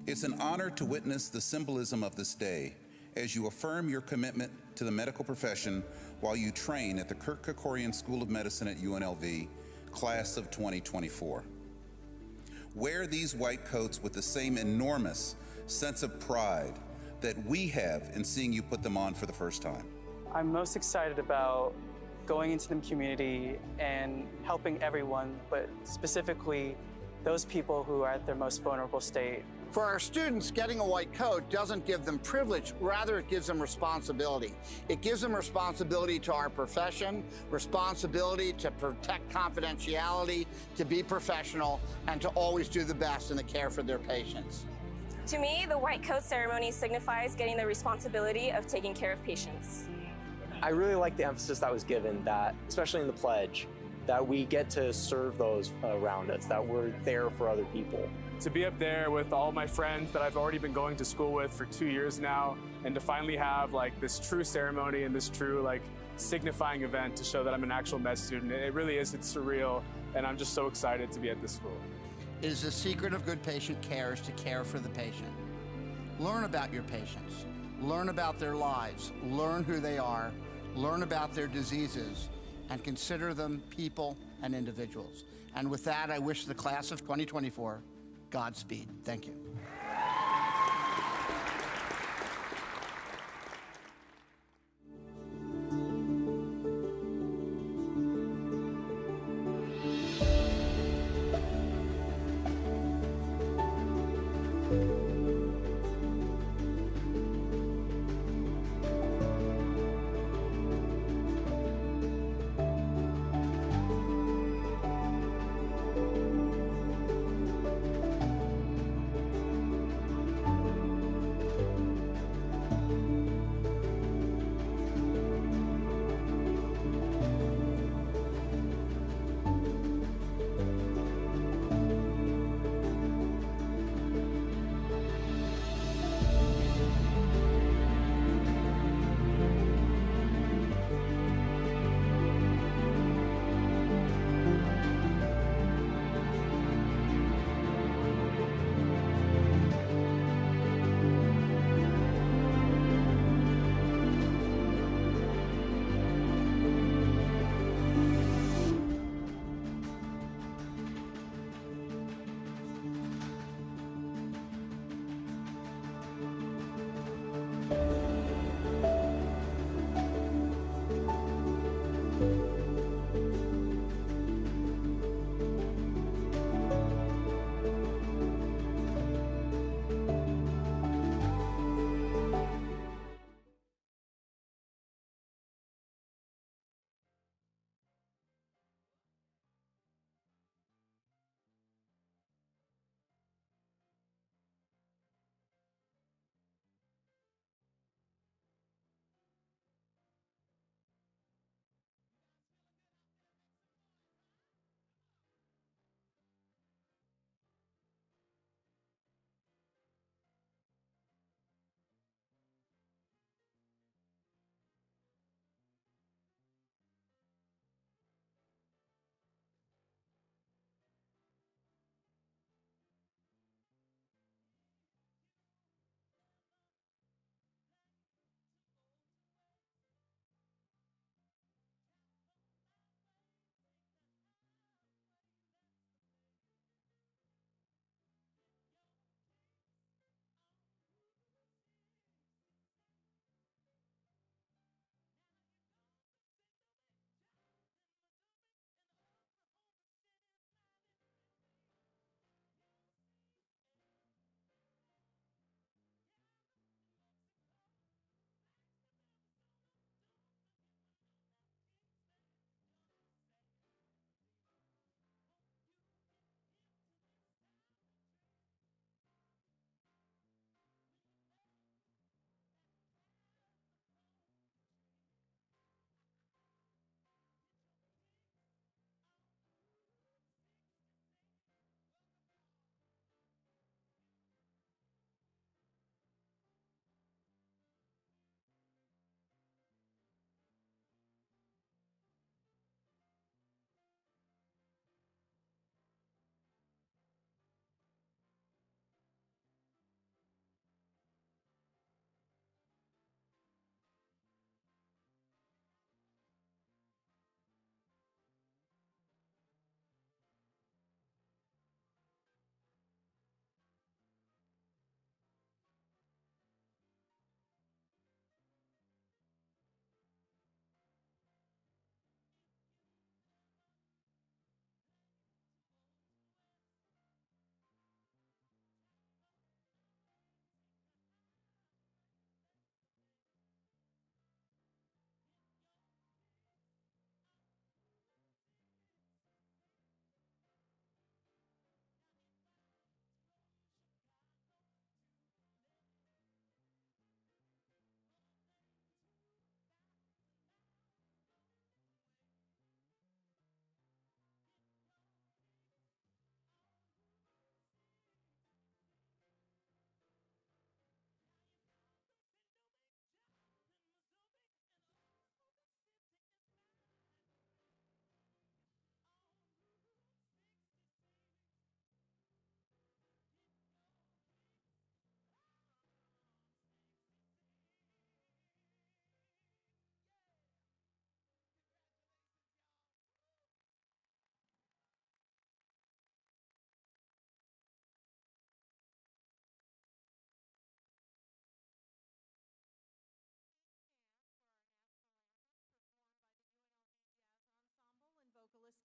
It's an honor to witness the symbolism of this day as you affirm your commitment to the medical profession while you train at the Kirk Kerkorian School of Medicine at UNLV, class of 2024. Wear these white coats with the same enormous sense of pride that we have in seeing you put them on for the first time. I'm most excited about going into the community and helping everyone, but specifically those people who are at their most vulnerable state. For our students, getting a white coat doesn't give them privilege, rather it gives them responsibility. It gives them responsibility to our profession, responsibility to protect confidentiality, to be professional, and to always do the best in the care for their patients. To me, the white coat ceremony signifies getting the responsibility of taking care of patients. I really like the emphasis that was given, that, especially in the pledge, that we get to serve those around us, that we're there for other people. To be up there with all my friends that I've already been going to school with for 2 years now, and to finally have this true ceremony and this true signifying event to show that I'm an actual med student, it really is, it's surreal, and I'm just so excited to be at this school. It is the secret of good patient care is to care for the patient. Learn about your patients, learn about their lives, learn who they are, learn about their diseases, and consider them people and individuals. And with that, I wish the class of 2024 Godspeed. Thank you.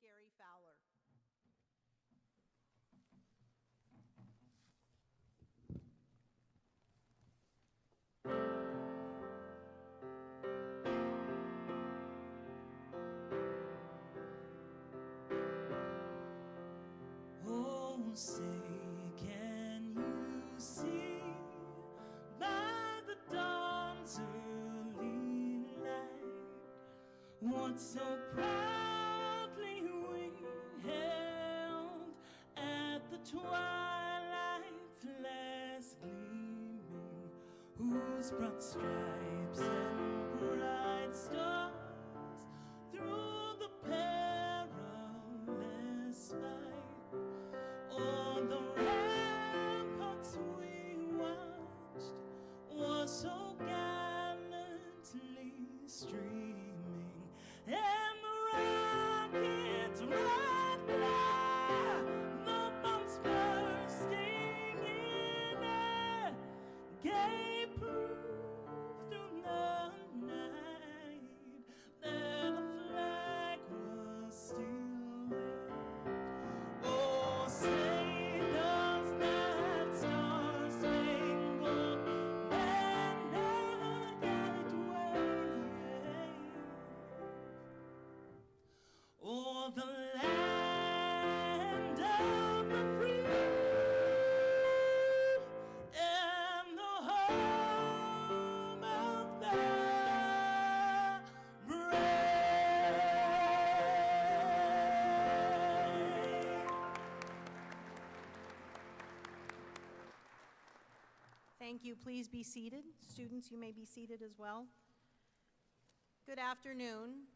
Gary Fowler. Oh, say, can you see by the dawn's early light what so proudly we held at the twilight's last gleaming, whose broad stripes and bright stars through the perilous fight on the ramparts we watched was so gallantly streaming, and the rockets red glare, the bombs bursting in air, gave proof through the night that the flag was still there. Oh, say does that star-spangled banner guide wave o'er the land of the free and the home of the brave? Thank you. Please be seated. Students, you may be seated as well. Good afternoon.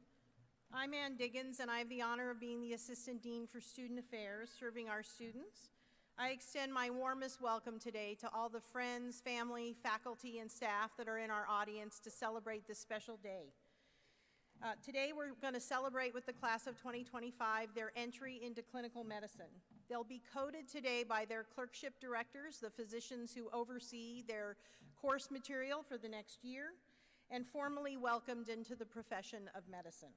I'm Ann Diggins, and I have the honor of being the Assistant Dean for Student Affairs, serving our students. I extend my warmest welcome today to all the friends, family, faculty, and staff that are in our audience to celebrate this special day. Today we're going to celebrate with the class of 2025 their entry into clinical medicine. They'll be coded today by their clerkship directors, the physicians who oversee their course material for the next year, and formally welcomed into the profession of medicine.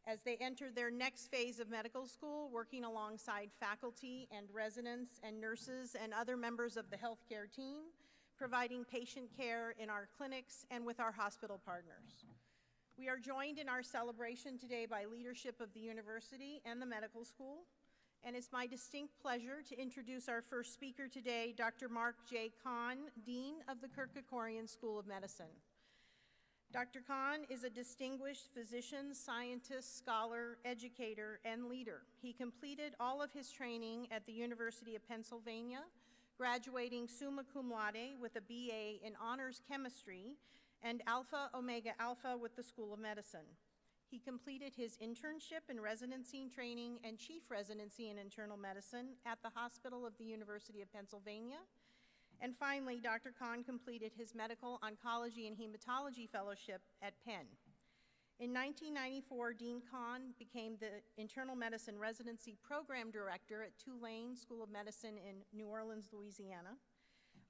As they enter their next phase of medical school, working alongside faculty and residents and nurses and other members of the healthcare team, providing patient care in our clinics and with our hospital partners. We are joined in our celebration today by leadership of the university and the medical school, and it's my distinct pleasure to introduce our first speaker today, Dr. Mark J. Kahn, Dean of the Kirk Kerkorian School of Medicine. Dr. Kahn is a distinguished physician, scientist, scholar, educator, and leader. He completed all of his training at the University of Pennsylvania, graduating summa cum laude with a BA in honors chemistry and Alpha Omega Alpha with the School of Medicine. He completed his internship and residency training and chief residency in internal medicine at the Hospital of the University of Pennsylvania. And finally, Dr. Kahn completed his medical oncology and hematology fellowship at Penn. In 1994, Dean Kahn became the internal medicine residency program director at Tulane School of Medicine in New Orleans, Louisiana.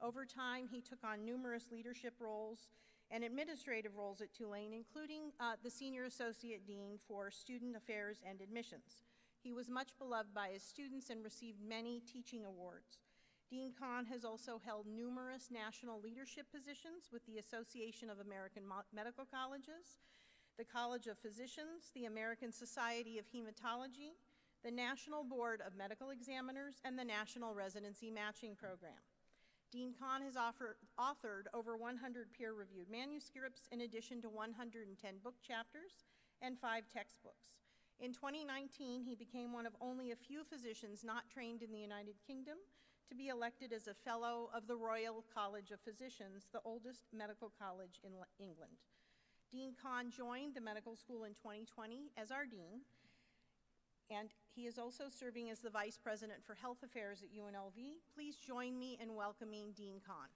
Over time, he took on numerous leadership roles and administrative roles at Tulane, including the Senior Associate Dean for Student Affairs and Admissions. He was much beloved by his students and received many teaching awards. Dean Kahn has also held numerous national leadership positions with the Association of American Medical Colleges, the College of Physicians, the American Society of Hematology, the National Board of Medical Examiners, and the National Residency Matching Program. Dean Kahn has authored over 100 peer-reviewed manuscripts in addition to 110 book chapters and 5 textbooks. In 2019, he became one of only a few physicians not trained in the United Kingdom to be elected as a Fellow of the Royal College of Physicians, the oldest medical college in England. Dean Kahn joined the medical school in 2020 as our dean, and he is also serving as the Vice President for Health Affairs at UNLV. Please join me in welcoming Dean Kahn.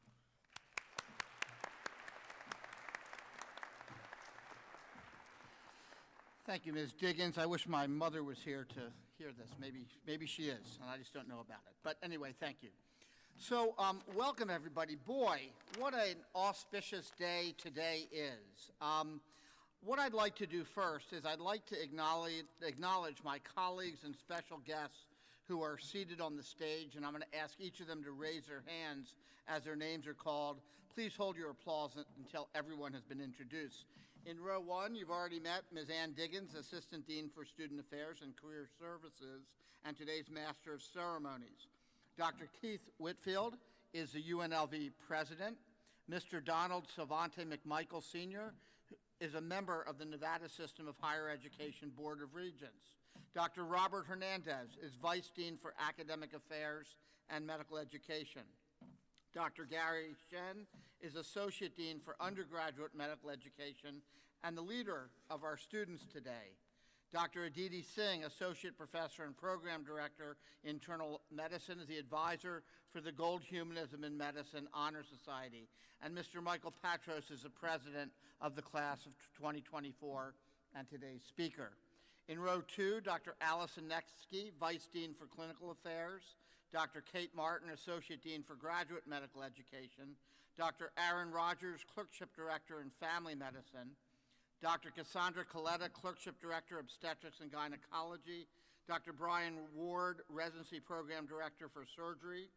Thank you, Ms. Diggins. I wish my mother was here to hear this. Maybe she is, and I just don't know about it. But anyway, thank you. So welcome, everybody. Boy, what an auspicious day today is. What I'd like to do first is I'd like to acknowledge my colleagues and special guests who are seated on the stage, and I'm going to ask each of them to raise their hands as their names are called. Please hold your applause until everyone has been introduced. In row one, you've already met Ms. Ann Diggins, Assistant Dean for Student Affairs and Career Services, and today's Master of Ceremonies. Dr. Keith Whitfield is the UNLV President. Mr. Donald Savante McMichael Sr. is a member of the Nevada System of Higher Education Board of Regents. Dr. Robert Hernandez is Vice Dean for Academic Affairs and Medical Education. Dr. Gary Shen is Associate Dean for Undergraduate Medical Education and the leader of our students today. Dr. Aditi Singh, Associate Professor and Program Director, Internal Medicine, is the advisor for the Gold Humanism in Medicine Honor Society. And Mr. Michael Patros is the president of the class of 2024 and today's speaker. In row two, Dr. Allison Nexke, Vice Dean for Clinical Affairs. Dr. Kate Martin, Associate Dean for Graduate Medical Education. Dr. Aaron Rogers, Clerkship Director in Family Medicine. Dr. Cassandra Coletta, Clerkship Director, Obstetrics and Gynecology. Dr. Brian Ward, Residency Program Director for Surgery.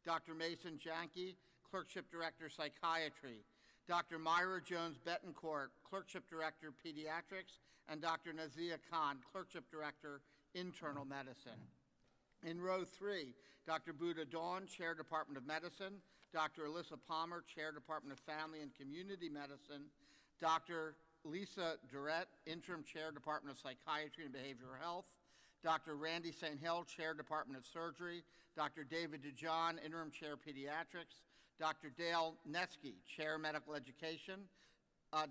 Dr. Mason Janke, Clerkship Director, Psychiatry. Dr. Myra Jones Betancourt, Clerkship Director, Pediatrics, and Dr. Nazia Khan, Clerkship Director, Internal Medicine. In row three, Dr. Buddha Dawn, Chair, Department of Medicine. Dr. Alyssa Palmer, Chair, Department of Family and Community Medicine. Dr. Lisa Durrett, Interim Chair, Department of Psychiatry and Behavioral Health. Dr. Randy St. Hill, Chair, Department of Surgery. Dr. David DeJohn, Interim Chair, Pediatrics. Dr. Dale Netsky, Chair, Medical Education.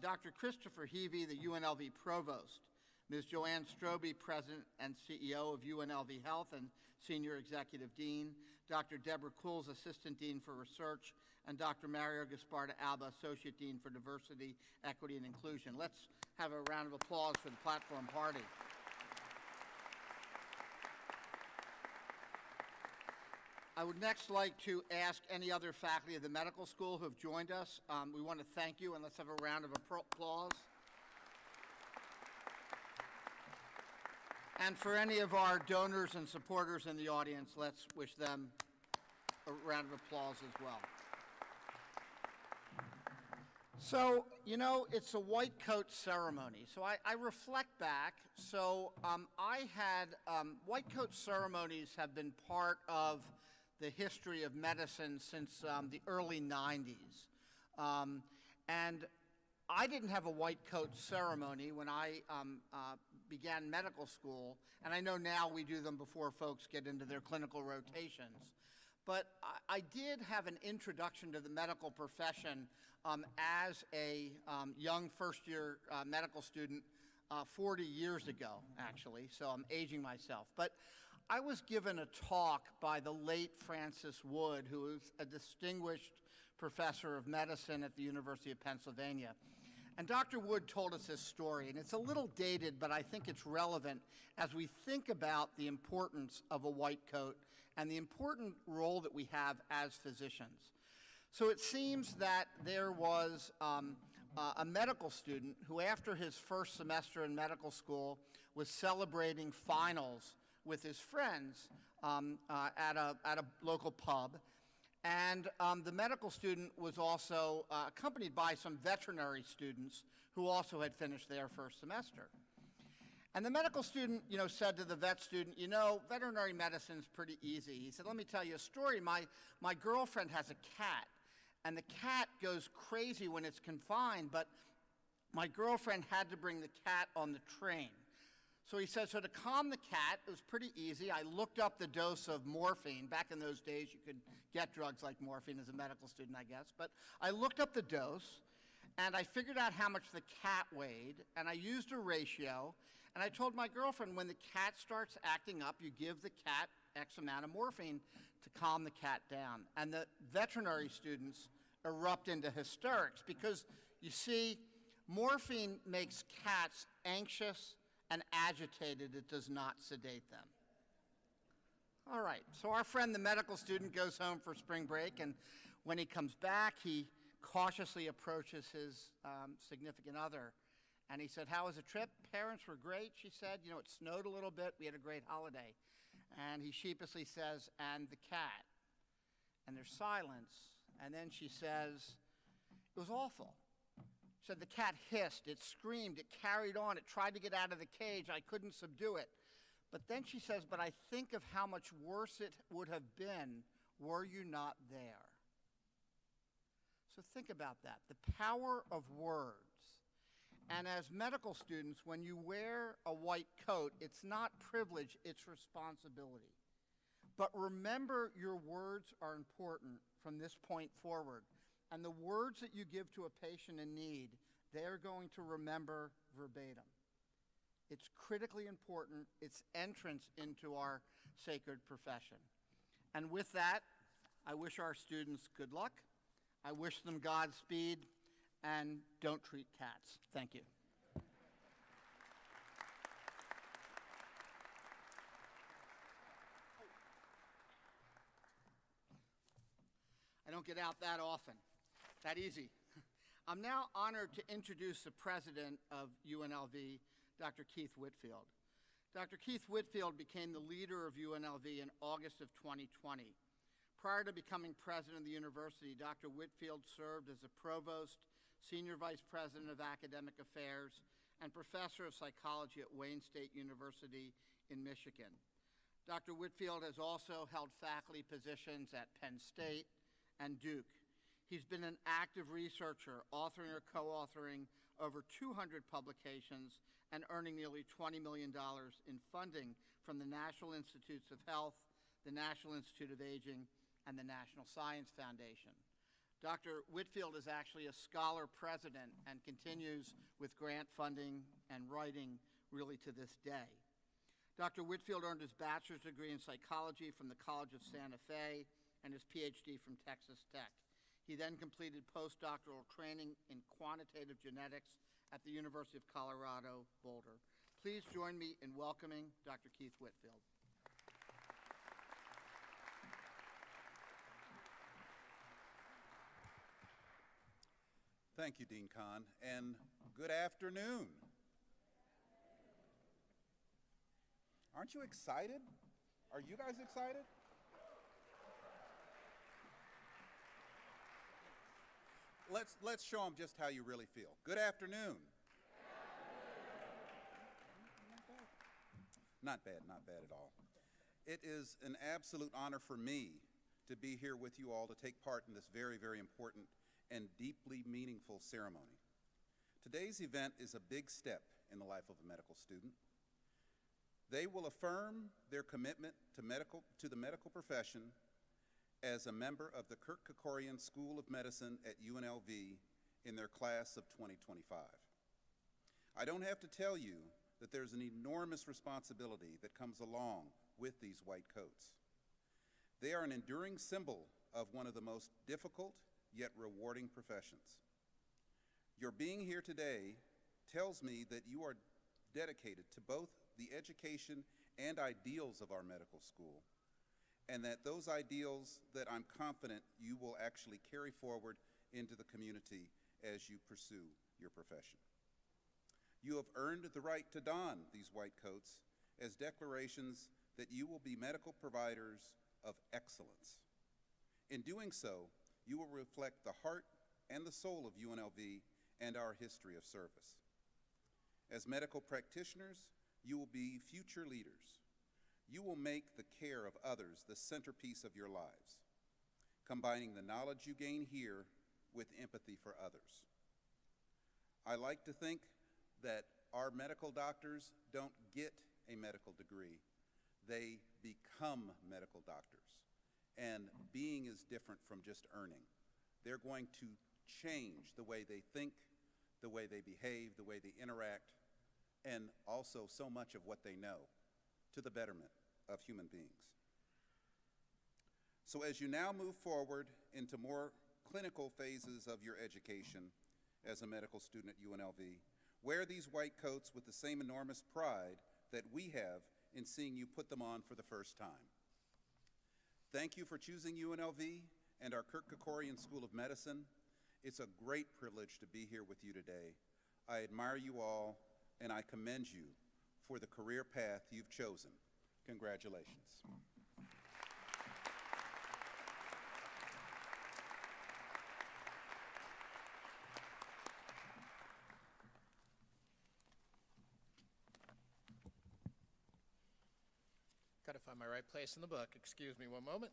Dr. Christopher Heavey, the UNLV Provost. Ms. Joanne Strobe, President and CEO of UNLV Health and Senior Executive Dean. Dr. Deborah Cools, Assistant Dean for Research. And Dr. Mario Gasparda Alba, Associate Dean for Diversity, Equity, and Inclusion. Let's have a round of applause for the platform party. I would next like to ask any other faculty of the medical school who have joined us. We want to thank you, and let's have a round of applause. And for any of our donors and supporters in the audience, let's wish them a round of applause as well. So, you know, it's a white coat ceremony. So I reflect back. So white coat ceremonies have been part of the history of medicine since the early 90s. And I didn't have a white coat ceremony when I began medical school, and I know now we do them before folks get into their clinical rotations. But I did have an introduction to the medical profession as a young first-year medical student 40 years ago, actually, so I'm aging myself. But I was given a talk by the late Francis Wood, who was a distinguished professor of medicine at the University of Pennsylvania. And Dr. Wood told us this story, and it's a little dated, but I think it's relevant as we think about the importance of a white coat and the important role that we have as physicians. So it seems that there was a medical student who, after his first semester in medical school, was celebrating finals with his friends at a local pub. And the medical student was also accompanied by some veterinary students who also had finished their first semester. And the medical student, said to the vet student, veterinary medicine's pretty easy. He said, let me tell you a story. My girlfriend has a cat, and the cat goes crazy when it's confined, but my girlfriend had to bring the cat on the train. So he said, so to calm the cat, it was pretty easy. I looked up the dose of morphine. Back in those days, you could get drugs like morphine as a medical student, I guess. But I looked up the dose, and I figured out how much the cat weighed, and I used a ratio. And I told my girlfriend, when the cat starts acting up, you give the cat X amount of morphine to calm the cat down. And the veterinary students erupt into hysterics because, you see, morphine makes cats anxious and agitated. It does not sedate them. All right, so our friend, the medical student, goes home for spring break, and when he comes back, he cautiously approaches his significant other, And he said, "How was the trip?" "Parents were great," she said. "You know, it snowed a little bit. We had a great holiday." And he sheepishly says, "And the cat?" And there's silence. And then she says, "It was awful." She said, "The cat hissed, it screamed, it carried on, it tried to get out of the cage. I couldn't subdue it." But then she says, "But I think of how much worse it would have been were you not there." So think about that, the power of words. And as medical students, when you wear a white coat, it's not privilege, it's responsibility. But remember, your words are important from this point forward. And the words that you give to a patient in need, they're going to remember verbatim. It's critically important, it's entrance into our sacred profession. And with that, I wish our students good luck. I wish them Godspeed, and don't treat cats. Thank you. I don't get out that often, that easy. I'm now honored to introduce the president of UNLV, Dr. Keith Whitfield. Dr. Keith Whitfield became the leader of UNLV in August of 2020. Prior to becoming president of the university, Dr. Whitfield served as a provost, senior vice president of academic affairs, and professor of psychology at Wayne State University in Michigan. Dr. Whitfield has also held faculty positions at Penn State and Duke. He's been an active researcher, authoring or co-authoring over 200 publications and earning nearly $20 million in funding from the National Institutes of Health, the National Institute of Aging, and the National Science Foundation. Dr. Whitfield is actually a scholar president and continues with grant funding and writing really to this day. Dr. Whitfield earned his bachelor's degree in psychology from the College of Santa Fe and his PhD from Texas Tech. He then completed postdoctoral training in quantitative genetics at the University of Colorado, Boulder. Please join me in welcoming Dr. Keith Whitfield. Thank you, Dean Kahn, and good afternoon. Aren't you excited? Are you guys excited? Let's show them just how you really feel. Good afternoon. Not bad, not bad at all. It is an absolute honor for me to be here with you all to take part in this very, very important and deeply meaningful ceremony. Today's event is a big step in the life of a medical student. They will affirm their commitment to the medical profession as a member of the Kirk Kerkorian School of Medicine at UNLV in their class of 2025. I don't have to tell you that there's an enormous responsibility that comes along with these white coats. They are an enduring symbol of one of the most difficult yet rewarding professions. Your being here today tells me that you are dedicated to both the education and ideals of our medical school, and that those ideals that I'm confident you will actually carry forward into the community as you pursue your profession. You have earned the right to don these white coats as declarations that you will be medical providers of excellence. In doing so, you will reflect the heart and the soul of UNLV and our history of service. As medical practitioners, you will be future leaders. You will make the care of others the centerpiece of your lives, combining the knowledge you gain here with empathy for others. I like to think that our medical doctors don't get a medical degree, they become medical doctors. And being is different from just earning. They're going to change the way they think, the way they behave, the way they interact, and also so much of what they know to the betterment of human beings. So as you now move forward into more clinical phases of your education as a medical student at UNLV, wear these white coats with the same enormous pride that we have in seeing you put them on for the first time. Thank you for choosing UNLV and our Kirk Kerkorian School of Medicine. It's a great privilege to be here with you today. I admire you all, and I commend you for the career path you've chosen. Congratulations. Got to find my right place in the book. Excuse me one moment.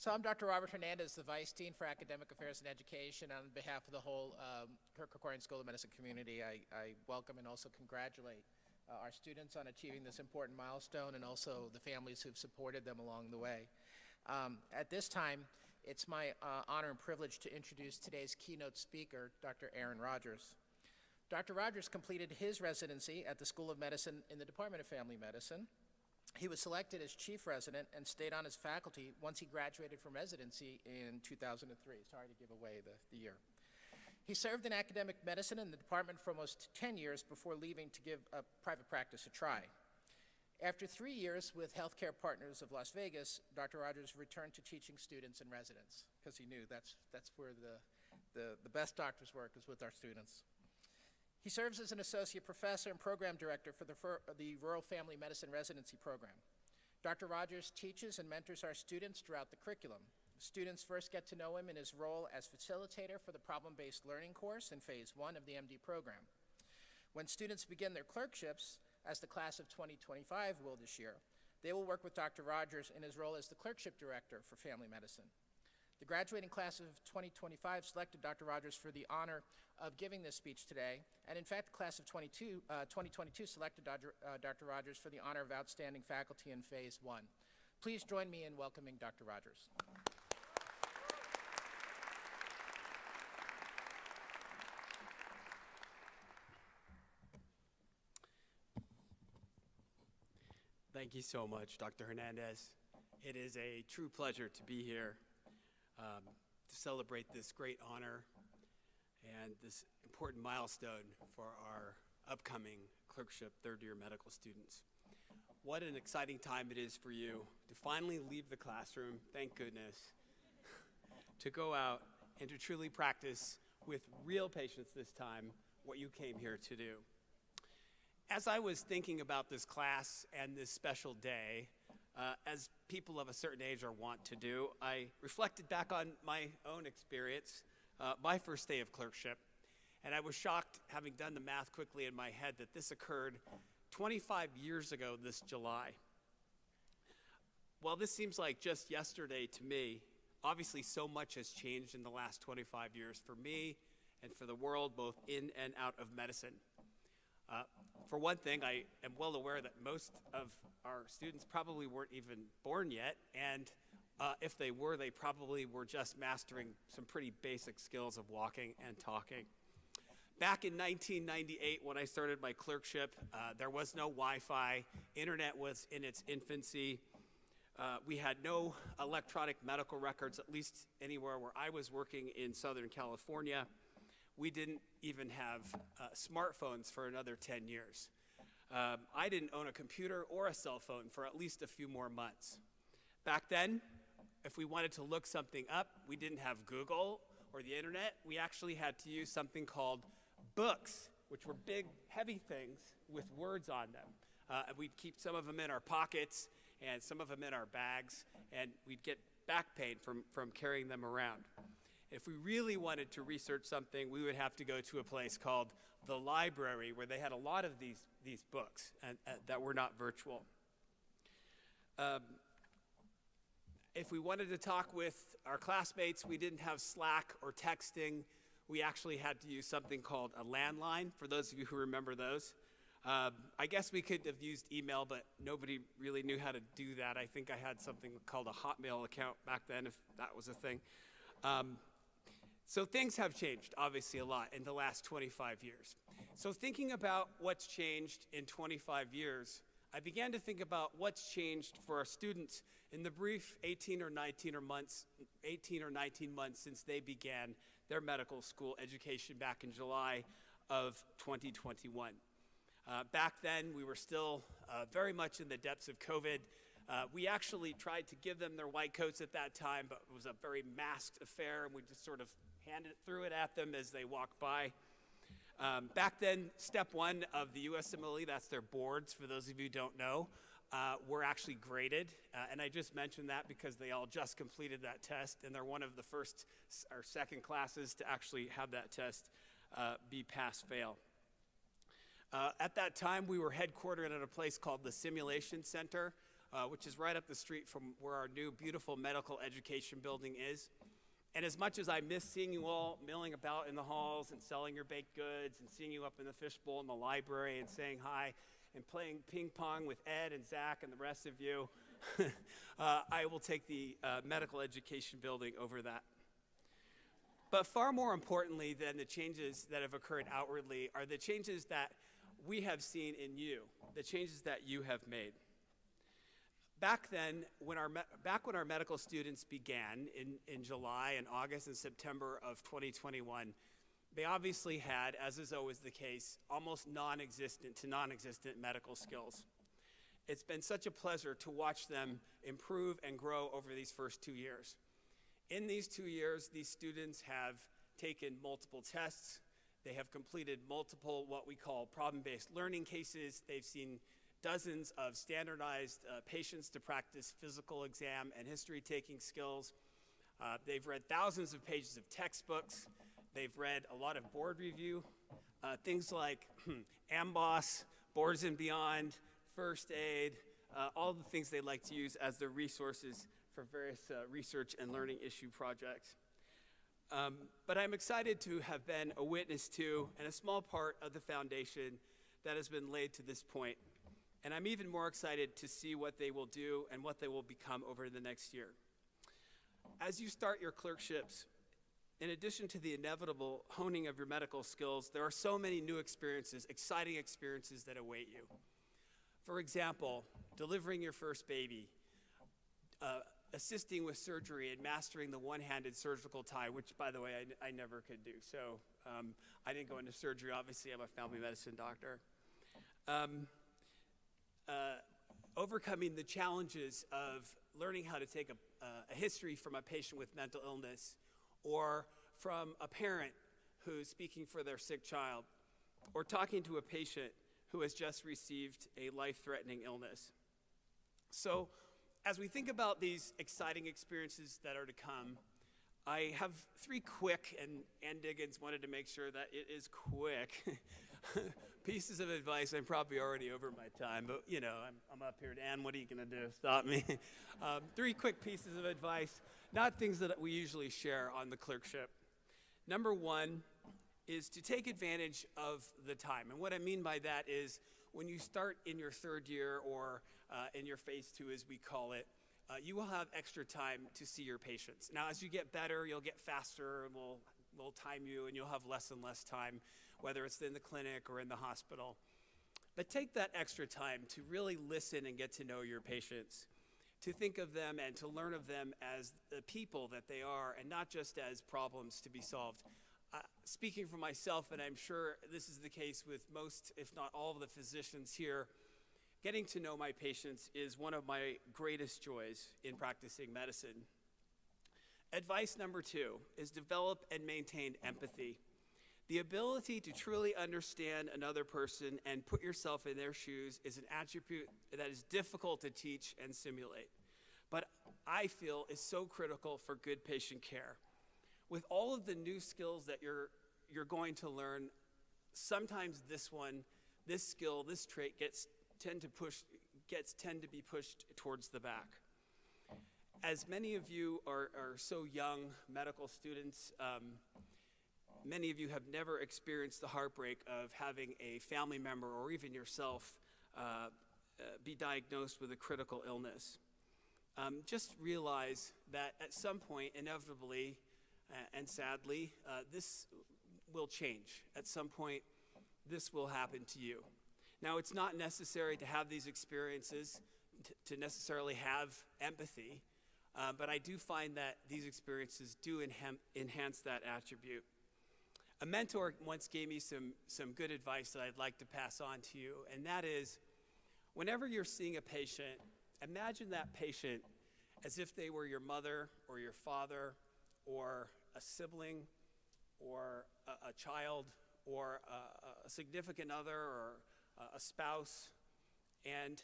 So I'm Dr. Robert Hernandez, the Vice Dean for Academic Affairs and Education. On behalf of the whole Kirk Kerkorian School of Medicine community, I welcome and also congratulate our students on achieving this important milestone, and also the families who've supported them along the way. At this time, it's my honor and privilege to introduce today's keynote speaker, Dr. Aaron Rogers. Dr. Rogers completed his residency at the School of Medicine in the Department of Family Medicine. He was selected as chief resident and stayed on as faculty once he graduated from residency in 2003. Sorry to give away the year. He served in academic medicine in the department for almost 10 years before leaving to give a private practice a try. After 3 years with Healthcare Partners of Las Vegas, Dr. Rogers returned to teaching students and residents, because he knew that's where the best doctors work, is with our students. He serves as an associate professor and program director for the Rural Family Medicine Residency Program. Dr. Rogers teaches and mentors our students throughout the curriculum. Students first get to know him in his role as facilitator for the problem-based learning course in phase 1 of the MD program. When students begin their clerkships, as the class of 2025 will this year, they will work with Dr. Rogers in his role as the clerkship director for family medicine. The graduating class of 2025 selected Dr. Rogers for the honor of giving this speech today, and in fact, the class of 2022 selected Dr. Rogers for the honor of outstanding faculty in phase 1. Please join me in welcoming Dr. Rogers. Thank you so much, Dr. Hernandez. It is a true pleasure to be here to celebrate this great honor and this important milestone for our upcoming clerkship third-year medical students. What an exciting time it is for you to finally leave the classroom, thank goodness, to go out and to truly practice with real patients this time what you came here to do. As I was thinking about this class and this special day, as people of a certain age are wont to do, I reflected back on my own experience, my first day of clerkship, and I was shocked, having done the math quickly in my head, that this occurred 25 years ago this July. While this seems like just yesterday to me, obviously so much has changed in the last 25 years for me and for the world, both in and out of medicine. For one thing, I am well aware that most of our students probably weren't even born yet, and if they were, they probably were just mastering some pretty basic skills of walking and talking. Back in 1998, when I started my clerkship, there was no Wi-Fi. Internet was in its infancy. We had no electronic medical records, at least anywhere where I was working in Southern California. We didn't even have smartphones for another 10 years. I didn't own a computer or a cell phone for at least a few more months. Back then, if we wanted to look something up, we didn't have Google or the internet. We actually had to use something called books, which were big, heavy things with words on them. And we'd keep some of them in our pockets and some of them in our bags, and we'd get back pain from carrying them around. If we really wanted to research something, we would have to go to a place called the library, where they had a lot of these books and that were not virtual. If we wanted to talk with our classmates, we didn't have Slack or texting. We actually had to use something called a landline, for those of you who remember those. I guess we could have used email, but nobody really knew how to do that. I think I had something called a Hotmail account back then, if that was a thing. So things have changed, obviously, a lot in the last 25 years. So thinking about what's changed in 25 years, I began to think about what's changed for our students in the brief 18 or 19 months since they began their medical school education back in July of 2021. Back then, we were still very much in the depths of COVID. We actually tried to give them their white coats at that time, but it was a very masked affair, and we just sort of threw it at them as they walked by. Back then, step one of the USMLE, that's their boards, for those of you who don't know, were actually graded. And I just mentioned that because they all just completed that test, and they're one of the first or second classes to actually have that test be pass-fail. At that time, we were headquartered at a place called the Simulation Center, which is right up the street from where our new beautiful medical education building is. And as much as I miss seeing you all milling about in the halls and selling your baked goods and seeing you up in the fishbowl in the library and saying hi and playing ping pong with Ed and Zach and the rest of you, I will take the medical education building over that. But far more importantly than the changes that have occurred outwardly are the changes that we have seen in you, the changes that you have made. Back then, when our medical students began in July and August and September of 2021, they obviously had, as is always the case, almost non-existent to non-existent medical skills. It's been such a pleasure to watch them improve and grow over these first 2 years. In these 2 years, these students have taken multiple tests. They have completed multiple what we call problem-based learning cases. They've seen dozens of standardized patients to practice physical exam and history-taking skills. They've read thousands of pages of textbooks. They've read a lot of board review, things like AMBOSS, Boards and Beyond, First Aid, all the things they like to use as their resources for various research and learning issue projects. But I'm excited to have been a witness to and a small part of the foundation that has been laid to this point. And I'm even more excited to see what they will do and what they will become over the next year. As you start your clerkships, in addition to the inevitable honing of your medical skills, there are so many new experiences, exciting experiences that await you. For example, delivering your first baby, assisting with surgery and mastering the one-handed surgical tie, which, by the way, I never could do. So I didn't go into surgery. Obviously, I'm a family medicine doctor. Overcoming the challenges of learning how to take a history from a patient with mental illness or from a parent who's speaking for their sick child or talking to a patient who has just received a life-threatening illness. So as we think about these exciting experiences that are to come, I have three quick, and Ann Diggins wanted to make sure that it is quick, pieces of advice. I'm probably already over my time, but you know, I'm up here. Ann, what are you gonna do? Stop me. Three quick pieces of advice, not things that we usually share on the clerkship. Number one is to take advantage of the time. And what I mean by that is when you start in your third year or in your phase two, as we call it, you will have extra time to see your patients. Now, as you get better, you'll get faster, and we'll time you, and you'll have less and less time, whether it's in the clinic or in the hospital. But take that extra time to really listen and get to know your patients, to think of them and to learn of them as the people that they are, and not just as problems to be solved. Speaking for myself, and I'm sure this is the case with most, if not all, of the physicians here, getting to know my patients is one of my greatest joys in practicing medicine. Advice number two is develop and maintain empathy. The ability to truly understand another person and put yourself in their shoes is an attribute that is difficult to teach and simulate, but I feel is so critical for good patient care. With all of the new skills that you're going to learn, sometimes this skill, this trait tend to be pushed towards the back. As many of you are so young, medical students, many of you have never experienced the heartbreak of having a family member or even yourself be diagnosed with a critical illness. Just realize that at some point, inevitably and sadly, this will change. At some point, this will happen to you. Now, it's not necessary to have these experiences to necessarily have empathy, but I do find that these experiences do enhance that attribute. A mentor once gave me some good advice that I'd like to pass on to you, and that is, whenever you're seeing a patient, imagine that patient as if they were your mother or your father or a sibling or a child or a significant other or a spouse, and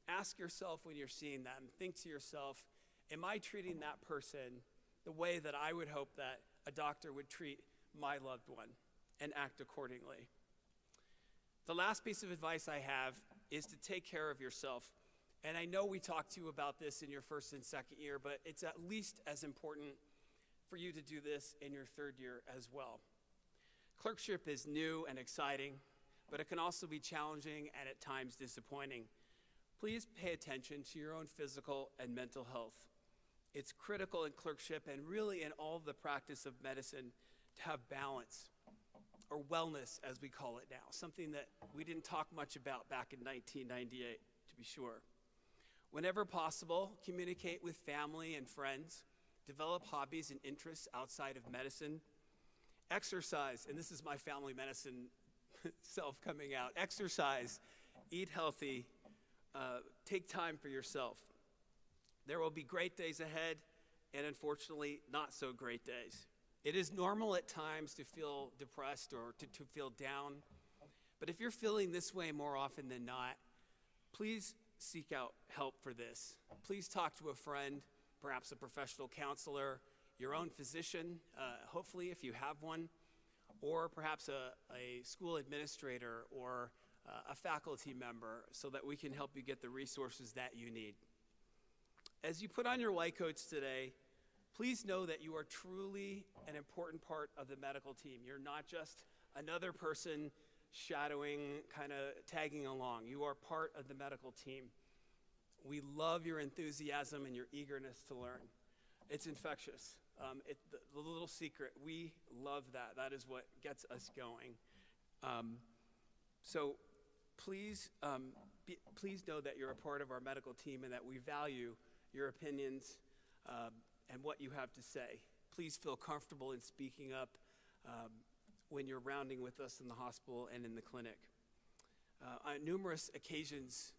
ask yourself when you're seeing them, think to yourself, am I treating that person the way that I would hope that a doctor would treat my loved one, and act accordingly? The last piece of advice I have is to take care of yourself. And I know we talked to you about this in your first and second year, but it's at least as important for you to do this in your third year as well. Clerkship is new and exciting, but it can also be challenging and at times disappointing. Please pay attention to your own physical and mental health. It's critical in clerkship and really in all of the practice of medicine to have balance, or wellness as we call it now, something that we didn't talk much about back in 1998, to be sure. Whenever possible, communicate with family and friends, develop hobbies and interests outside of medicine, exercise, and this is my family medicine self coming out, exercise, eat healthy, take time for yourself. There will be great days ahead, and unfortunately, not so great days. It is normal at times to feel depressed or to feel down, but if you're feeling this way more often than not, please seek out help for this. Please talk to a friend, perhaps a professional counselor, your own physician, hopefully if you have one, or perhaps a school administrator or a faculty member, so that we can help you get the resources that you need. As you put on your white coats today, please know that you are truly an important part of the medical team. You're not just another person shadowing, kind of tagging along. You are part of the medical team. We love your enthusiasm and your eagerness to learn. It's infectious. The little secret, we love that. That is what gets us going. So please know that you're a part of our medical team and that we value your opinions and what you have to say. Please feel comfortable in speaking up when you're rounding with us in the hospital and in the clinic. On numerous occasions,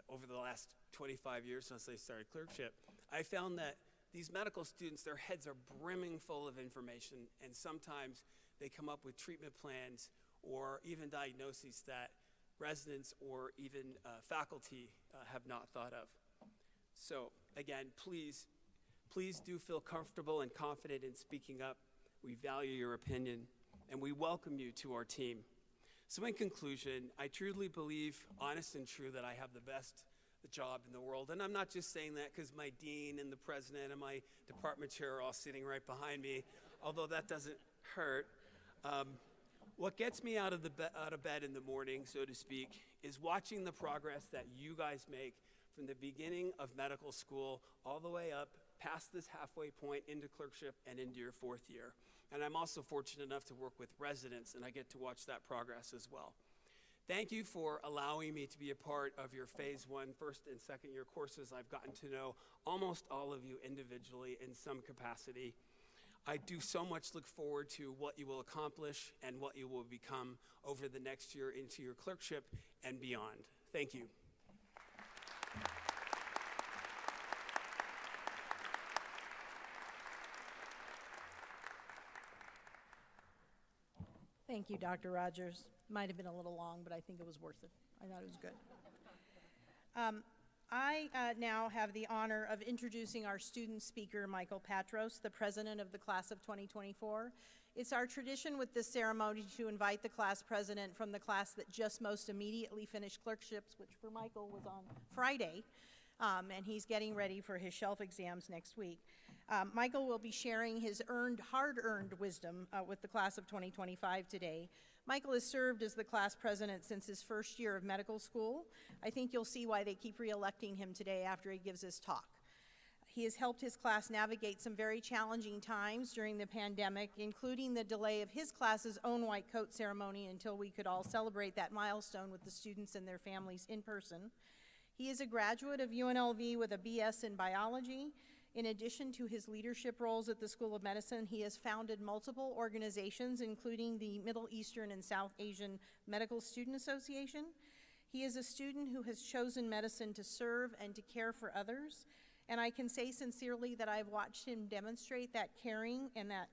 over the last 25 years since I started clerkship, I found that these medical students, their heads are brimming full of information, and sometimes they come up with treatment plans or even diagnoses that residents or even faculty have not thought of. So again, please do feel comfortable and confident in speaking up. We value your opinion, and we welcome you to our team. So in conclusion, I truly believe, honest and true, that I have the best job in the world. And I'm not just saying that because my dean and the president and my department chair are all sitting right behind me, although that doesn't hurt. What gets me out of bed in the morning, so to speak, is watching the progress that you guys make from the beginning of medical school all the way up past this halfway point into clerkship and into your fourth year. And I'm also fortunate enough to work with residents, and I get to watch that progress as well. Thank you for allowing me to be a part of your Phase 1 first and second year courses. I've gotten to know almost all of you individually in some capacity. I do so much look forward to what you will accomplish and what you will become over the next year into your clerkship and beyond. Thank you. Thank you, Dr. Rogers. Might have been a little long, but I think it was worth it. I thought it was good. I now have the honor of introducing our student speaker, Michael Patros, the president of the class of 2024. It's our tradition with this ceremony to invite the class president from the class that just most immediately finished clerkships, which for Michael was on Friday, and he's getting ready for his shelf exams next week. Michael will be sharing his hard-earned wisdom with the class of 2025 today. Michael has served as the class president since his first year of medical school. I think you'll see why they keep re-electing him today after he gives his talk. He has helped his class navigate some very challenging times during the pandemic, including the delay of his class's own white coat ceremony until we could all celebrate that milestone with the students and their families in person. He is a graduate of UNLV with a BS in biology. In addition to his leadership roles at the School of Medicine, he has founded multiple organizations, including the Middle Eastern and South Asian Medical Student Association. He is a student who has chosen medicine to serve and to care for others, and I can say sincerely that I've watched him demonstrate that caring and that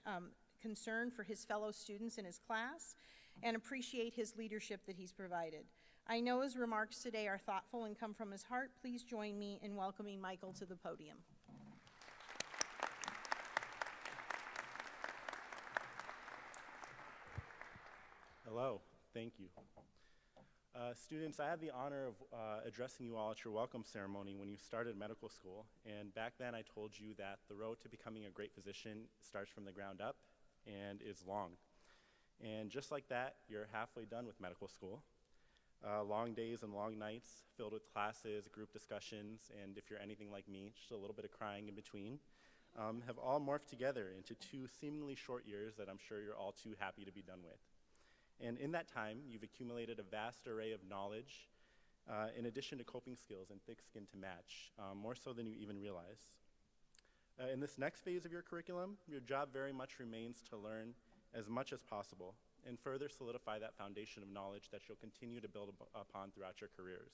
concern for his fellow students in his class and appreciate his leadership that he's provided. I know his remarks today are thoughtful and come from his heart. Please join me in welcoming Michael to the podium. Hello, thank you. Students, I had the honor of addressing you all at your welcome ceremony when you started medical school, and back then I told you that the road to becoming a great physician starts from the ground up and is long. And just like that, you're halfway done with medical school. Long days and long nights filled with classes, group discussions, and if you're anything like me, just a little bit of crying in between, have all morphed together into 2 seemingly short years that I'm sure you're all too happy to be done with. And in that time, you've accumulated a vast array of knowledge, in addition to coping skills and thick skin to match, more so than you even realize. In this next phase of your curriculum, your job very much remains to learn as much as possible and further solidify that foundation of knowledge that you'll continue to build upon throughout your careers.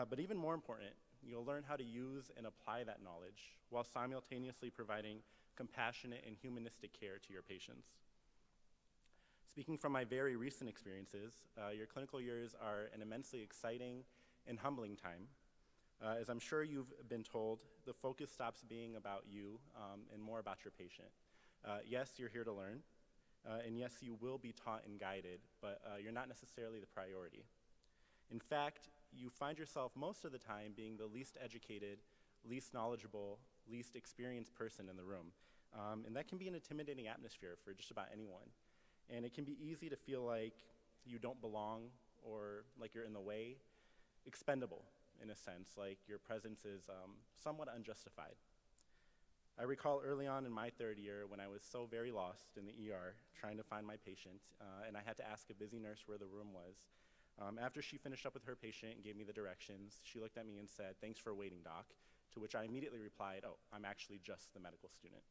But even more important, you'll learn how to use and apply that knowledge while simultaneously providing compassionate and humanistic care to your patients. Speaking from my very recent experiences, your clinical years are an immensely exciting and humbling time. As I'm sure you've been told, the focus stops being about you and more about your patient. Yes, you're here to learn, and yes, you will be taught and guided, but you're not necessarily the priority. In fact, you find yourself most of the time being the least educated, least knowledgeable, least experienced person in the room. And that can be an intimidating atmosphere for just about anyone. And it can be easy to feel like you don't belong or like you're in the way, expendable in a sense, like your presence is somewhat unjustified. I recall early on in my 3rd year when I was so very lost in the ER trying to find my patient, and I had to ask a busy nurse where the room was. After she finished up with her patient and gave me the directions, she looked at me and said, "Thanks for waiting, doc," to which I immediately replied, "Oh, I'm actually just the medical student."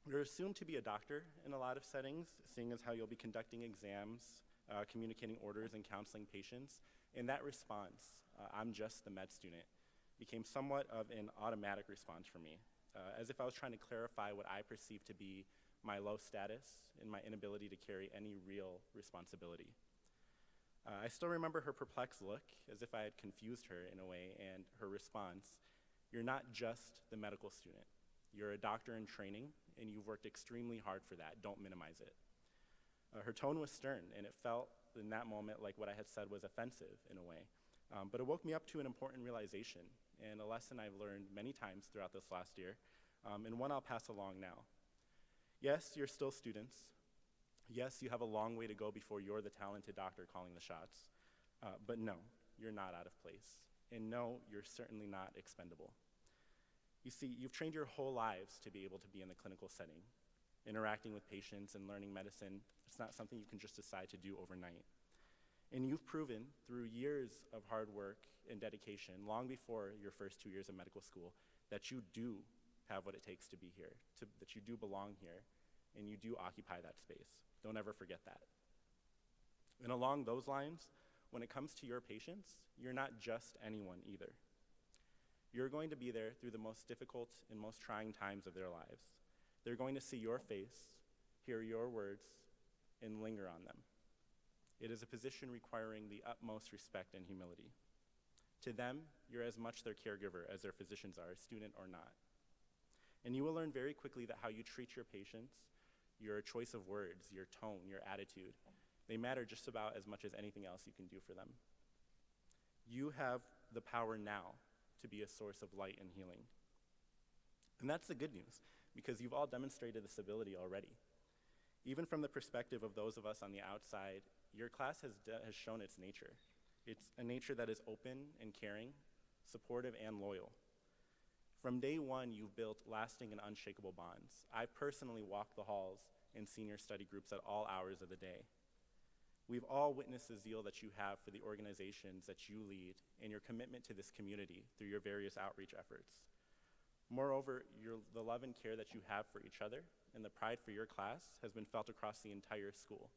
You're assumed to be a doctor in a lot of settings, seeing as how you'll be conducting exams, communicating orders, and counseling patients. In that response, "I'm just the med student," became somewhat of an automatic response for me, as if I was trying to clarify what I perceived to be my low status and my inability to carry any real responsibility. I still remember her perplexed look, as if I had confused her in a way, and her response, "You're not just the medical student. You're a doctor in training, and you've worked extremely hard for that. Don't minimize it." Her tone was stern, and it felt in that moment like what I had said was offensive in a way. But it woke me up to an important realization and a lesson I've learned many times throughout this last year, and one I'll pass along now. Yes, you're still students. Yes, you have a long way to go before you're the talented doctor calling the shots. But no, you're not out of place. And no, you're certainly not expendable. You see, you've trained your whole lives to be able to be in the clinical setting. Interacting with patients and learning medicine, it's not something you can just decide to do overnight. And you've proven through years of hard work and dedication, long before your first 2 years of medical school, that you do have what it takes to be here, that you do belong here, and you do occupy that space. Don't ever forget that. And along those lines, when it comes to your patients, you're not just anyone either. You're going to be there through the most difficult and most trying times of their lives. They're going to see your face, hear your words, and linger on them. It is a position requiring the utmost respect and humility. To them, you're as much their caregiver as their physicians are, student or not. And you will learn very quickly that how you treat your patients, your choice of words, your tone, your attitude, they matter just about as much as anything else you can do for them. You have the power now to be a source of light and healing. And that's the good news, because you've all demonstrated this ability already. Even from the perspective of those of us on the outside, your class has shown its nature. It's a nature that is open and caring, supportive and loyal. From day one, you've built lasting and unshakable bonds. I've personally walked the halls in senior study groups at all hours of the day. We've all witnessed the zeal that you have for the organizations that you lead and your commitment to this community through your various outreach efforts. Moreover, the love and care that you have for each other and the pride for your class has been felt across the entire school.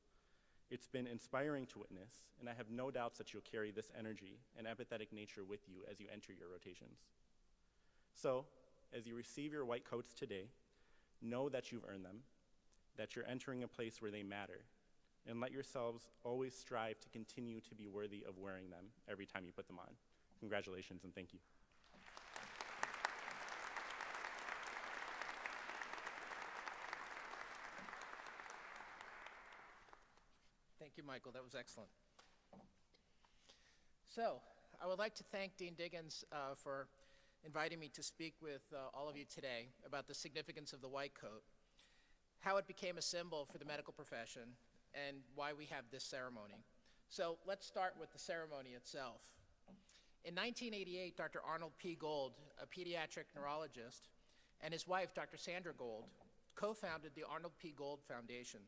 It's been inspiring to witness, and I have no doubts that you'll carry this energy and empathetic nature with you as you enter your rotations. So, as you receive your white coats today, Know that you've earned them, that you're entering a place where they matter, and let yourselves always strive to continue to be worthy of wearing them every time you put them on. Congratulations and thank you. Thank you, Michael. That was excellent. So, I would like to thank Dean Diggins for inviting me to speak with all of you today about the significance of the white coat, how it became a symbol for the medical profession, and why we have this ceremony. So, let's start with the ceremony itself. In 1988, Dr. Arnold P. Gold, a pediatric neurologist, and his wife, Dr. Sandra Gold, co-founded the Arnold P. Gold Foundation.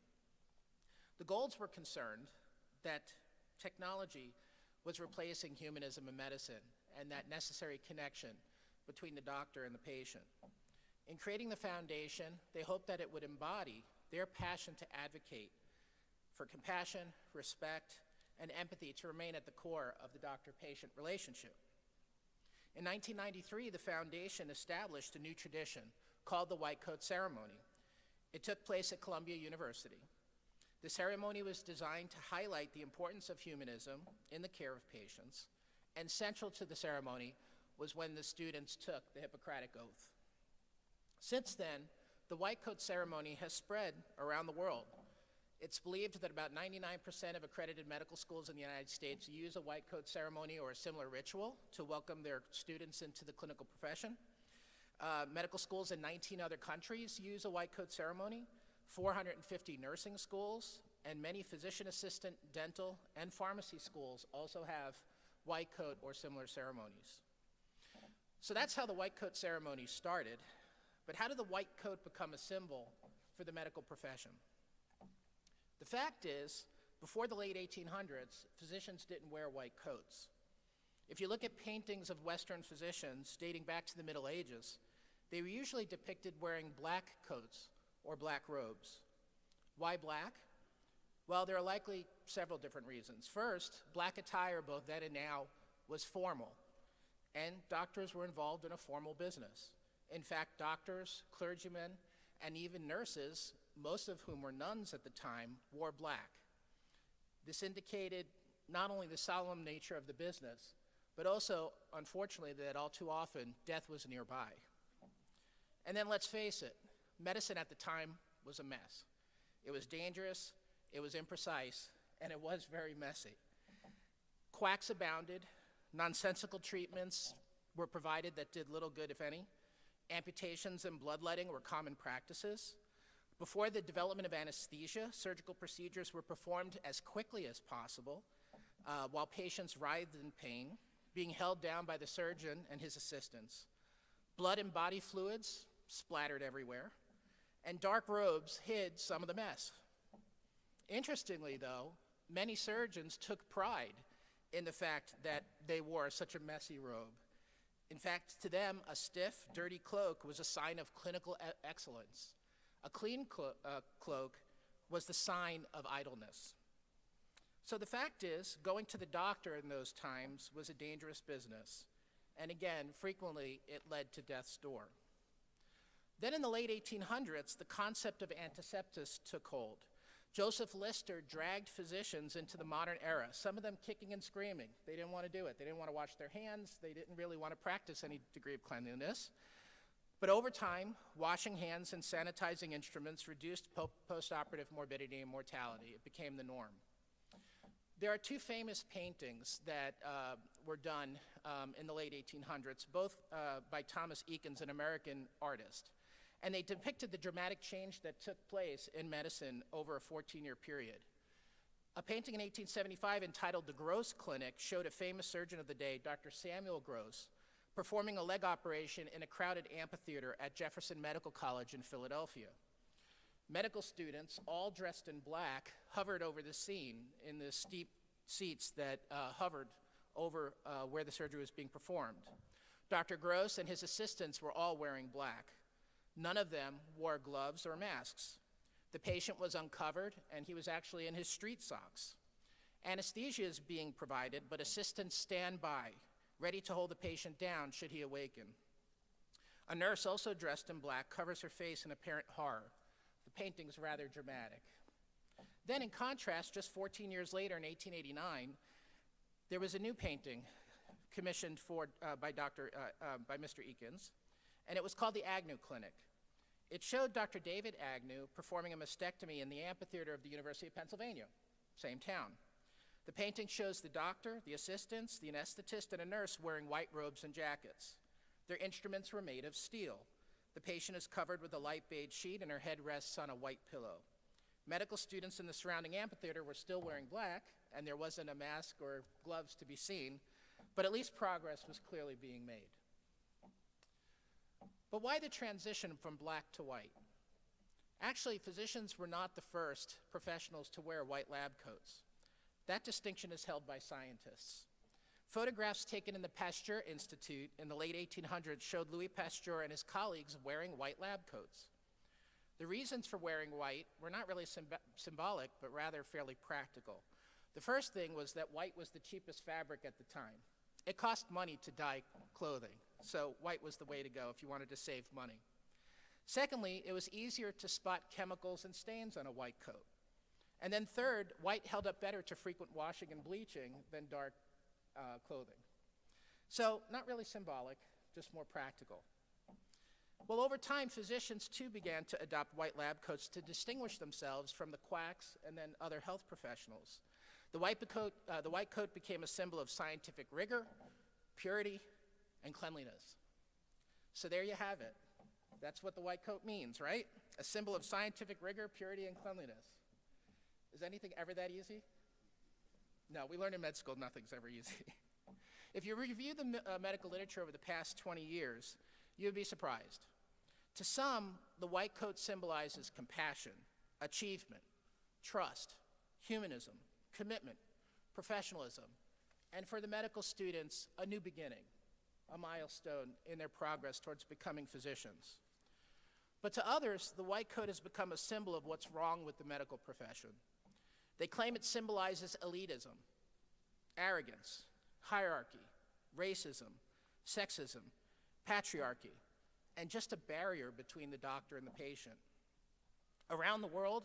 The Golds were concerned that technology was replacing humanism in medicine and that necessary connection between the doctor and the patient. In creating the foundation, they hoped that it would embody their passion to advocate for compassion, respect, and empathy to remain at the core of the doctor-patient relationship. In 1993, the foundation established a new tradition called the White Coat Ceremony. It took place at Columbia University. The ceremony was designed to highlight the importance of humanism in the care of patients, and central to the ceremony was when the students took the Hippocratic Oath. Since then, the White Coat Ceremony has spread around the world. It's believed that about 99% of accredited medical schools in the United States use a White Coat Ceremony or a similar ritual to welcome their students into the clinical profession. Medical schools in 19 other countries use a White Coat Ceremony. 450 nursing schools and many physician assistant, dental, and pharmacy schools also have white coat or similar ceremonies. So that's how the white coat ceremony started. But how did the white coat become a symbol for the medical profession? The fact is, before the late 1800s, physicians didn't wear white coats. If you look at paintings of Western physicians dating back to the Middle Ages, they were usually depicted wearing black coats or black robes. Why black? Well, there are likely several different reasons. First, black attire, both then and now, was formal, and doctors were involved in a formal business. In fact, doctors, clergymen, and even nurses, most of whom were nuns at the time, wore black. This indicated not only the solemn nature of the business, but also, unfortunately, that all too often, death was nearby. And then let's face it, medicine at the time was a mess. It was dangerous, it was imprecise, and it was very messy. Quacks abounded, nonsensical treatments were provided that did little good, if any. Amputations and bloodletting were common practices. Before the development of anesthesia, surgical procedures were performed as quickly as possible while patients writhed in pain, being held down by the surgeon and his assistants. Blood and body fluids splattered everywhere, and dark robes hid some of the mess. Interestingly, though, many surgeons took pride in the fact that they wore such a messy robe. In fact, to them, a stiff, dirty cloak was a sign of clinical excellence. A clean cloak was the sign of idleness. So the fact is, going to the doctor in those times was a dangerous business. And again, frequently, it led to death's door. Then in the late 1800s, the concept of antisepsis took hold. Joseph Lister dragged physicians into the modern era, some of them kicking and screaming. They didn't want to do it. They didn't want to wash their hands. They didn't really want to practice any degree of cleanliness. But over time, washing hands and sanitizing instruments reduced post-operative morbidity and mortality. It became the norm. There are two famous paintings that were done in the late 1800s, both by Thomas Eakins, an American artist. And they depicted the dramatic change that took place in medicine over a 14-year period. A painting in 1875 entitled The Gross Clinic showed a famous surgeon of the day, Dr. Samuel Gross, performing a leg operation in a crowded amphitheater at Jefferson Medical College in Philadelphia. Medical students, all dressed in black, hovered over the scene in the steep seats that hovered over where the surgery was being performed. Dr. Gross and his assistants were all wearing black. None of them wore gloves or masks. The patient was uncovered, and he was actually in his street socks. Anesthesia is being provided, but assistants stand by, ready to hold the patient down should he awaken. A nurse, also dressed in black, covers her face in apparent horror. The painting's rather dramatic. Then, in contrast, just 14 years later, in 1889, there was a new painting commissioned by Mr. Eakins, and it was called the Agnew Clinic. It showed Dr. David Agnew performing a mastectomy in the amphitheater of the University of Pennsylvania, same town. The painting shows the doctor, the assistants, the anesthetist, and a nurse wearing white robes and jackets. Their instruments were made of steel. The patient is covered with a light beige sheet and her head rests on a white pillow. Medical students in the surrounding amphitheater were still wearing black, and there wasn't a mask or gloves to be seen, but at least progress was clearly being made. But why the transition from black to white? Actually, physicians were not the first professionals to wear white lab coats. That distinction is held by scientists. Photographs taken in the Pasteur Institute in the late 1800s showed Louis Pasteur and his colleagues wearing white lab coats. The reasons for wearing white were not really symbolic, but rather fairly practical. The first thing was that white was the cheapest fabric at the time. It cost money to dye clothing, so white was the way to go if you wanted to save money. Secondly, it was easier to spot chemicals and stains on a white coat. And then third, white held up better to frequent washing and bleaching than dark clothing. So not really symbolic, just more practical. Well, over time, physicians too began to adopt white lab coats to distinguish themselves from the quacks and then other health professionals. The white coat became a symbol of scientific rigor, purity, and cleanliness. So there you have it. That's what the white coat means, right? A symbol of scientific rigor, purity, and cleanliness. Is anything ever that easy? No, we learned in med school nothing's ever easy. If you review the medical literature over the past 20 years, you'd be surprised. To some, the white coat symbolizes compassion, achievement, trust, humanism, commitment, professionalism, and for the medical students, a new beginning, a milestone in their progress towards becoming physicians. But to others, the white coat has become a symbol of what's wrong with the medical profession. They claim it symbolizes elitism, arrogance, hierarchy, racism, sexism, patriarchy, and just a barrier between the doctor and the patient. Around the world,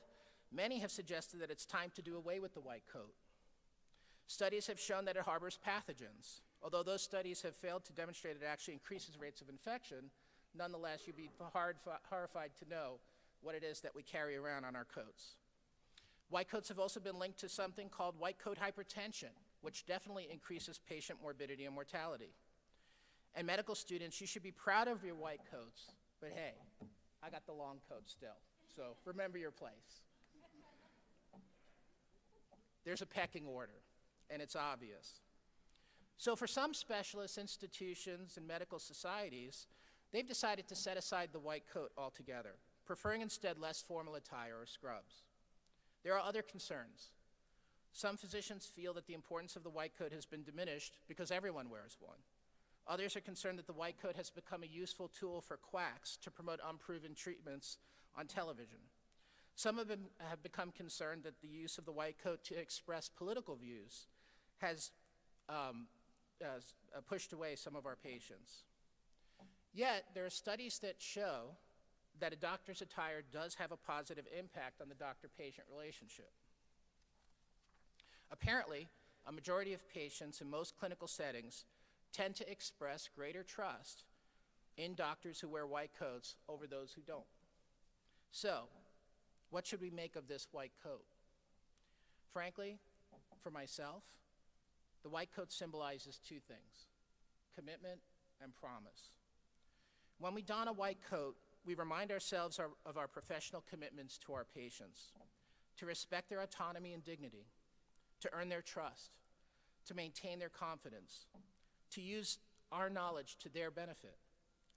many have suggested that it's time to do away with the white coat. Studies have shown that it harbors pathogens. Although those studies have failed to demonstrate it actually increases rates of infection, nonetheless, you'd be horrified to know what it is that we carry around on our coats. White coats have also been linked to something called white coat hypertension, which definitely increases patient morbidity and mortality. And medical students, you should be proud of your white coats, but hey, I got the long coat still, so remember your place. There's a pecking order, and it's obvious. So for some specialist institutions and medical societies, they've decided to set aside the white coat altogether, preferring instead less formal attire or scrubs. There are other concerns. Some physicians feel that the importance of the white coat has been diminished because everyone wears one. Others are concerned that the white coat has become a useful tool for quacks to promote unproven treatments on television. Some have become concerned that the use of the white coat to express political views has pushed away some of our patients. Yet, there are studies that show that a doctor's attire does have a positive impact on the doctor-patient relationship. Apparently, a majority of patients in most clinical settings tend to express greater trust in doctors who wear white coats over those who don't. So, what should we make of this white coat? Frankly, for myself, the white coat symbolizes two things: commitment and promise. When we don a white coat, we remind ourselves of our professional commitments to our patients, to respect their autonomy and dignity, to earn their trust, to maintain their confidence, to use our knowledge to their benefit,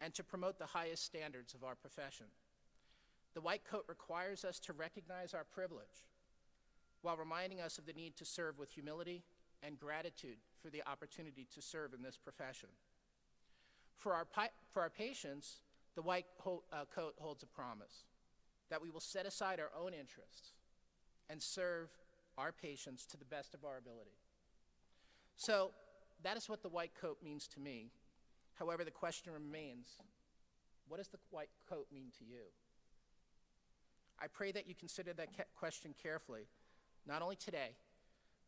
and to promote the highest standards of our profession. The white coat requires us to recognize our privilege while reminding us of the need to serve with humility and gratitude for the opportunity to serve in this profession. For our patients, the white coat holds a promise that we will set aside our own interests and serve our patients to the best of our ability. So that is what the white coat means to me. However, the question remains, What does the white coat mean to you? I pray that you consider that question carefully, not only today,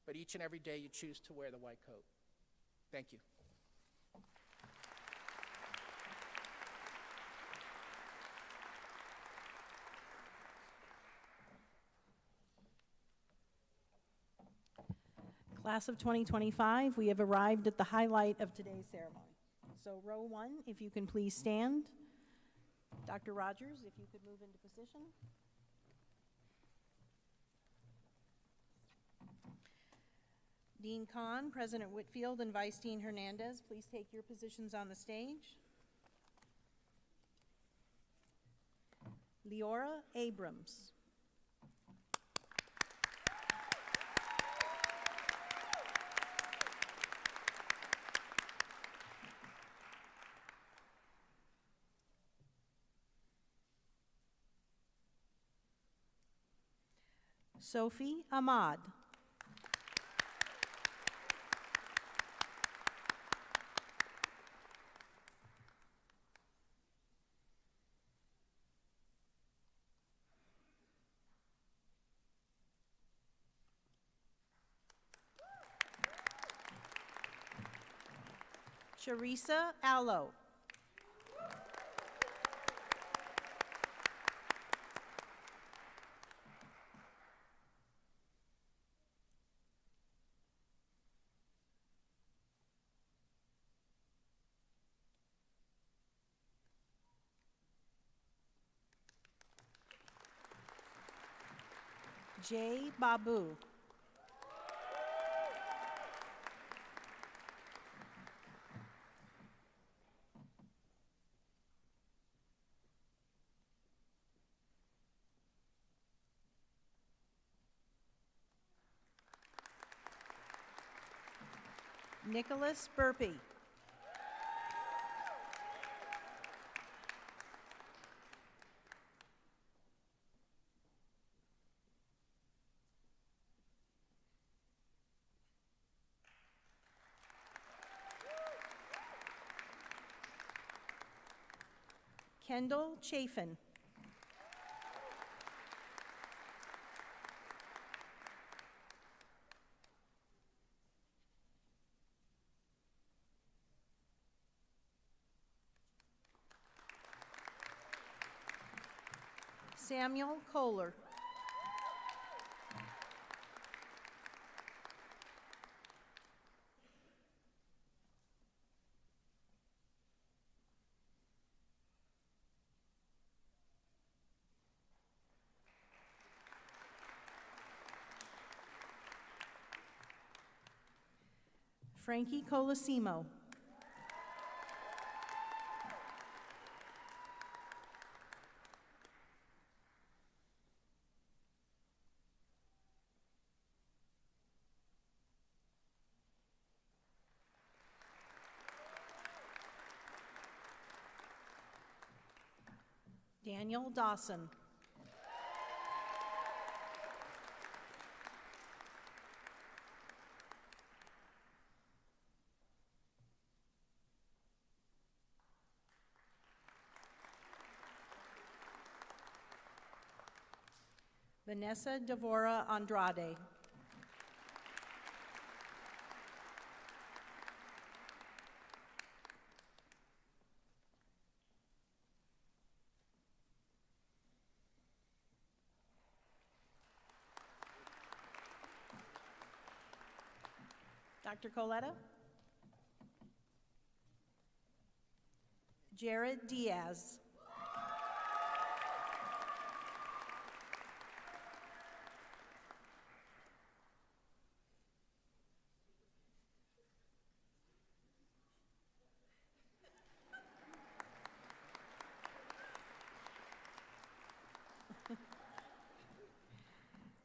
but each and every day you choose to wear the white coat. Thank you. Class of 2025, we have arrived at the highlight of today's ceremony. So row one, if you can please stand. Dr. Rogers, if you could move into position. Dean Kahn, President Whitfield, and Vice Dean Hernandez, please take your positions on the stage. Leora Abrams. Sophie Ahmad. Charissa Allo. Jay Babu. Nicholas Burpee. Kendall Chafin. Samuel Kohler. Frankie Colosimo. Daniel Dawson. Vanessa Devora Andrade. Dr. Coletta? Jared Diaz.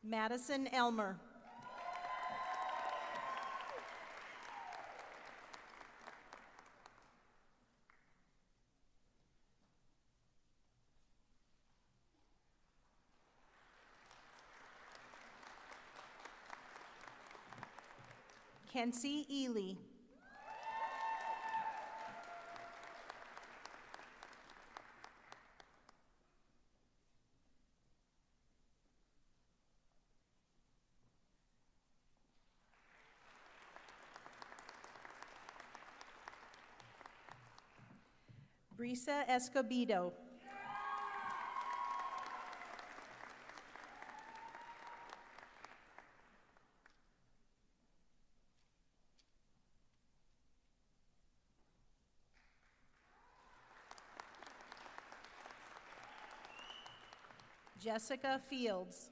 Madison Elmer. Kenzie Ely. Brisa Escobedo. Jessica Fields.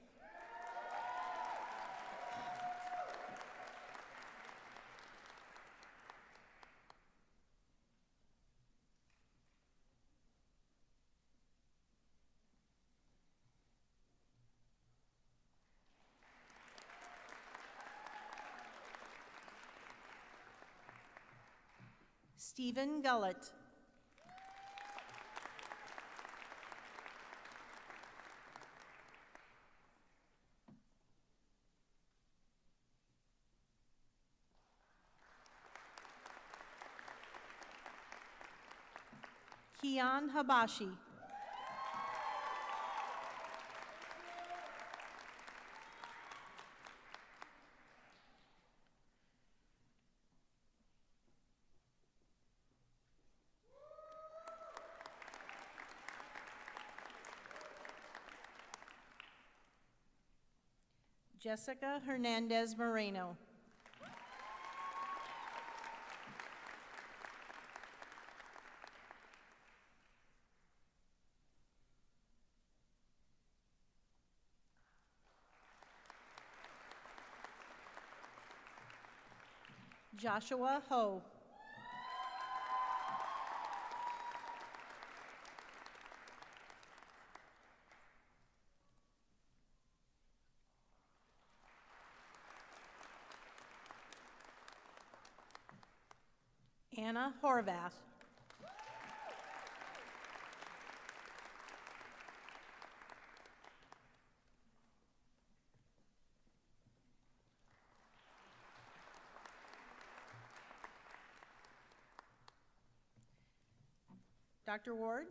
Stephen Gullett. Kian Habashi. Jessica Hernandez Moreno. Joshua Ho. Anna Horvath. Dr. Ward?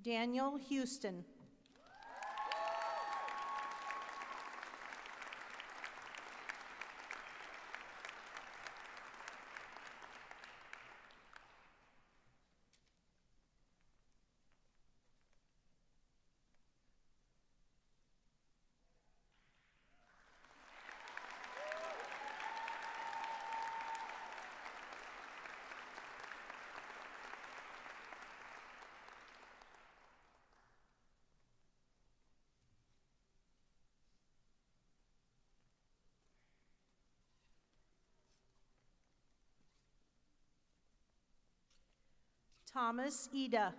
Daniel Houston. Thomas Ida.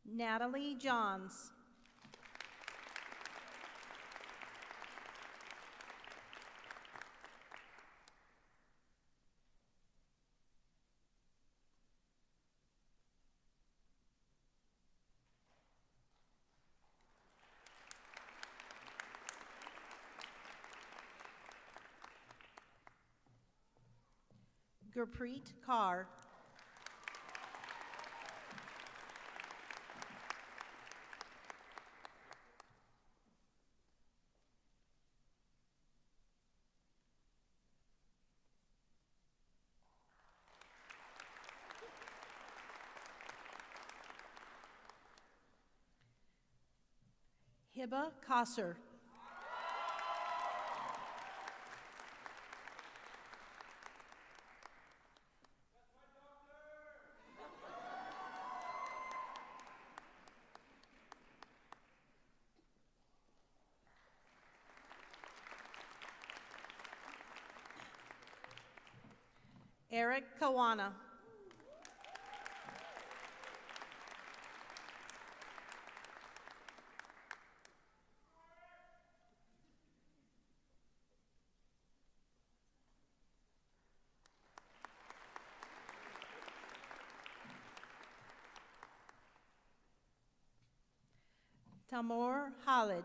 Natalie Johns. Gurpreet Kaur. Hiba Kasser. Eric Kawana. Tamor Khalid.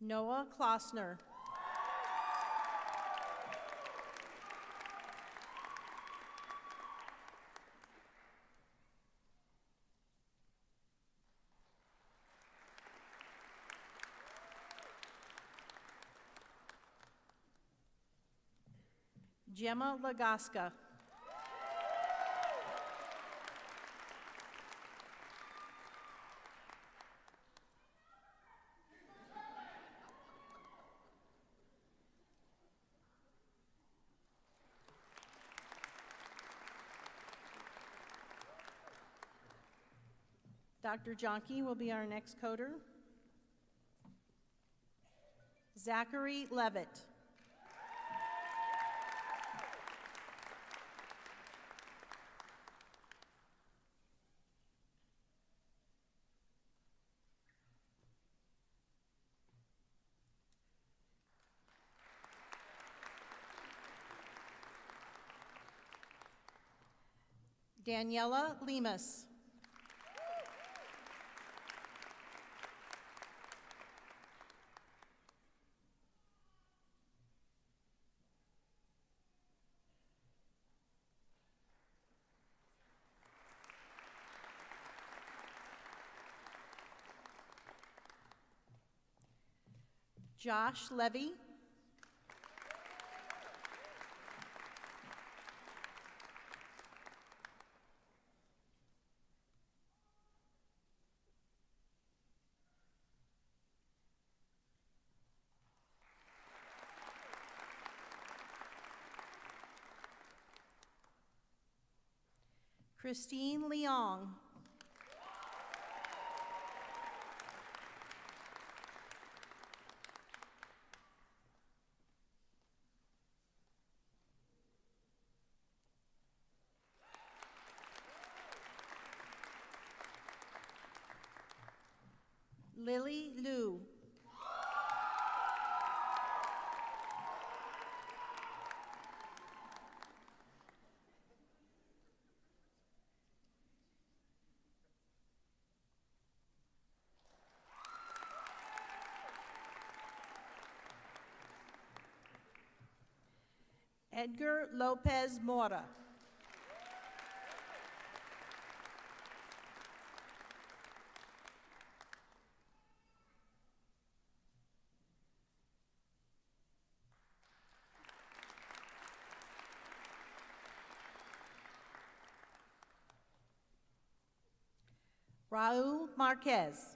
Noah Klossner. Gemma Lagaska. Dr. Jonke will be our next coder. Zachary Levitt. Daniela Lemus. Josh Levy. Christine Leong. Lily Liu. Edgar Lopez Mora. Raul Marquez.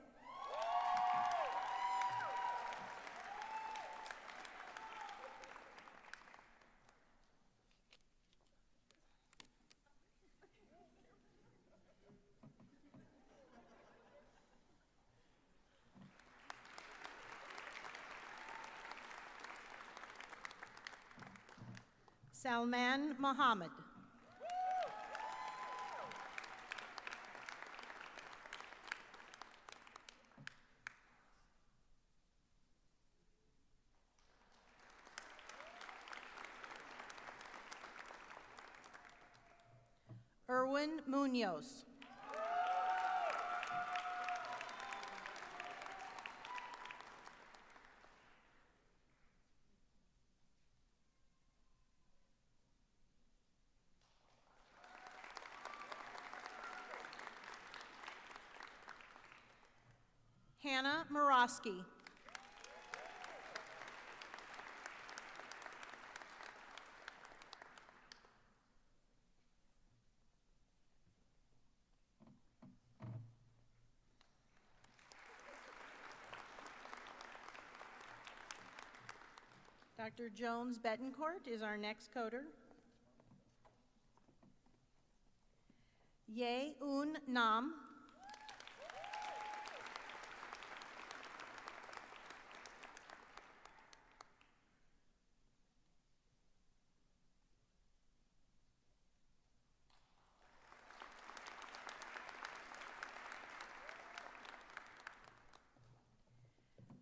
Salman Mohammed. Erwin Munoz. Hannah Morosky. Dr. Jones Betancourt is our next coder. Ye Un Nam.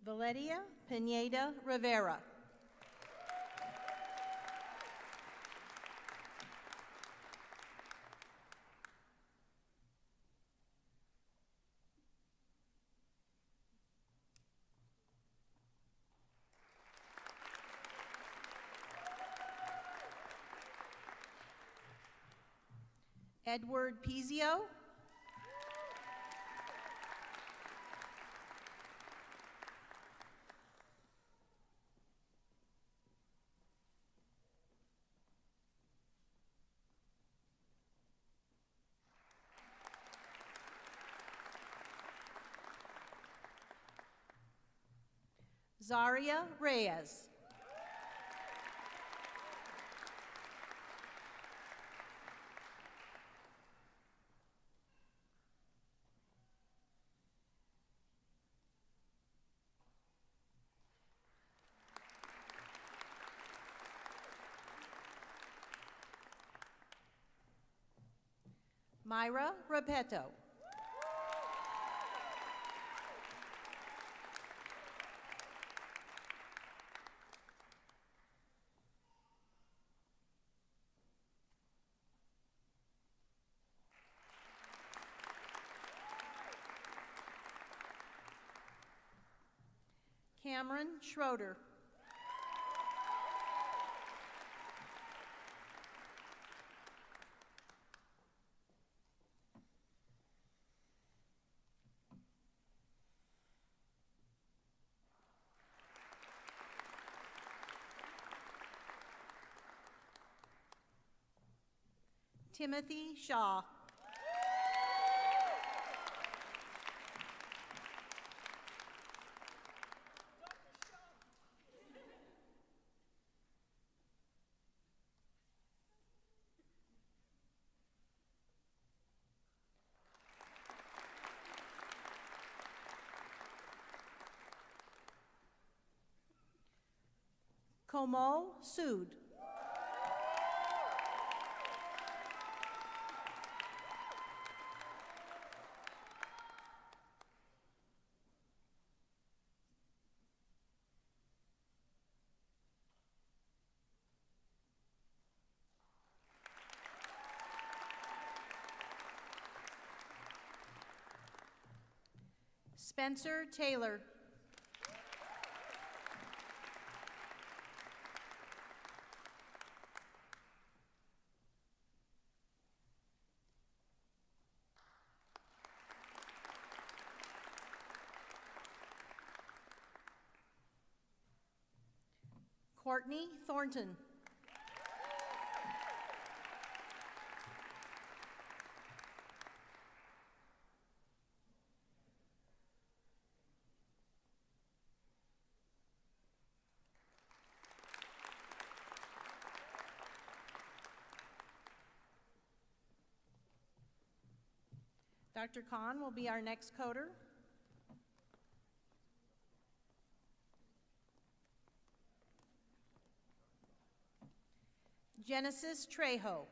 Valeria Pineda Rivera. Edward Pizio. Zaria Reyes. Myra Repetto. Cameron Schroeder. Timothy Shaw. Komal Sood. Spencer Taylor. Courtney Thornton. Dr. Khan will be our next coder. Genesis Trejo.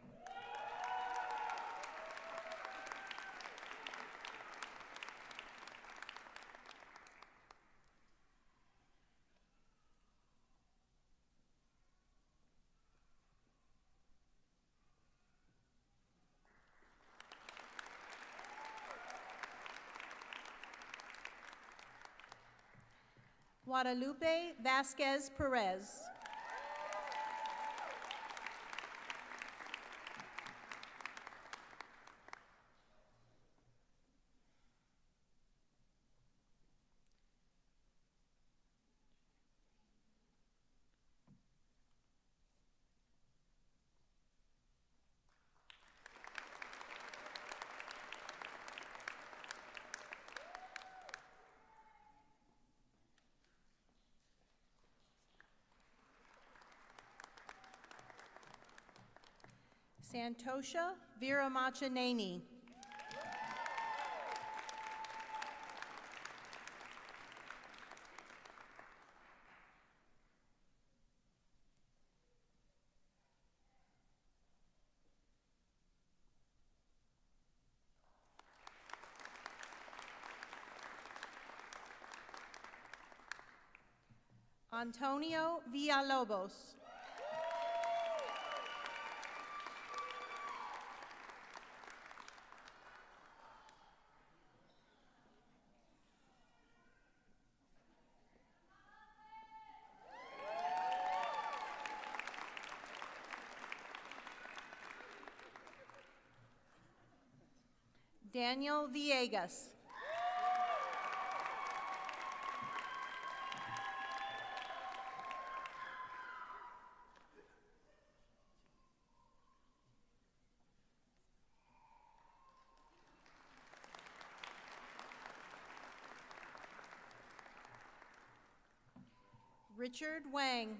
Guadalupe Vasquez Perez. Santosha Viramachaneni. Antonio Villalobos. Daniel Villegas. Richard Wang.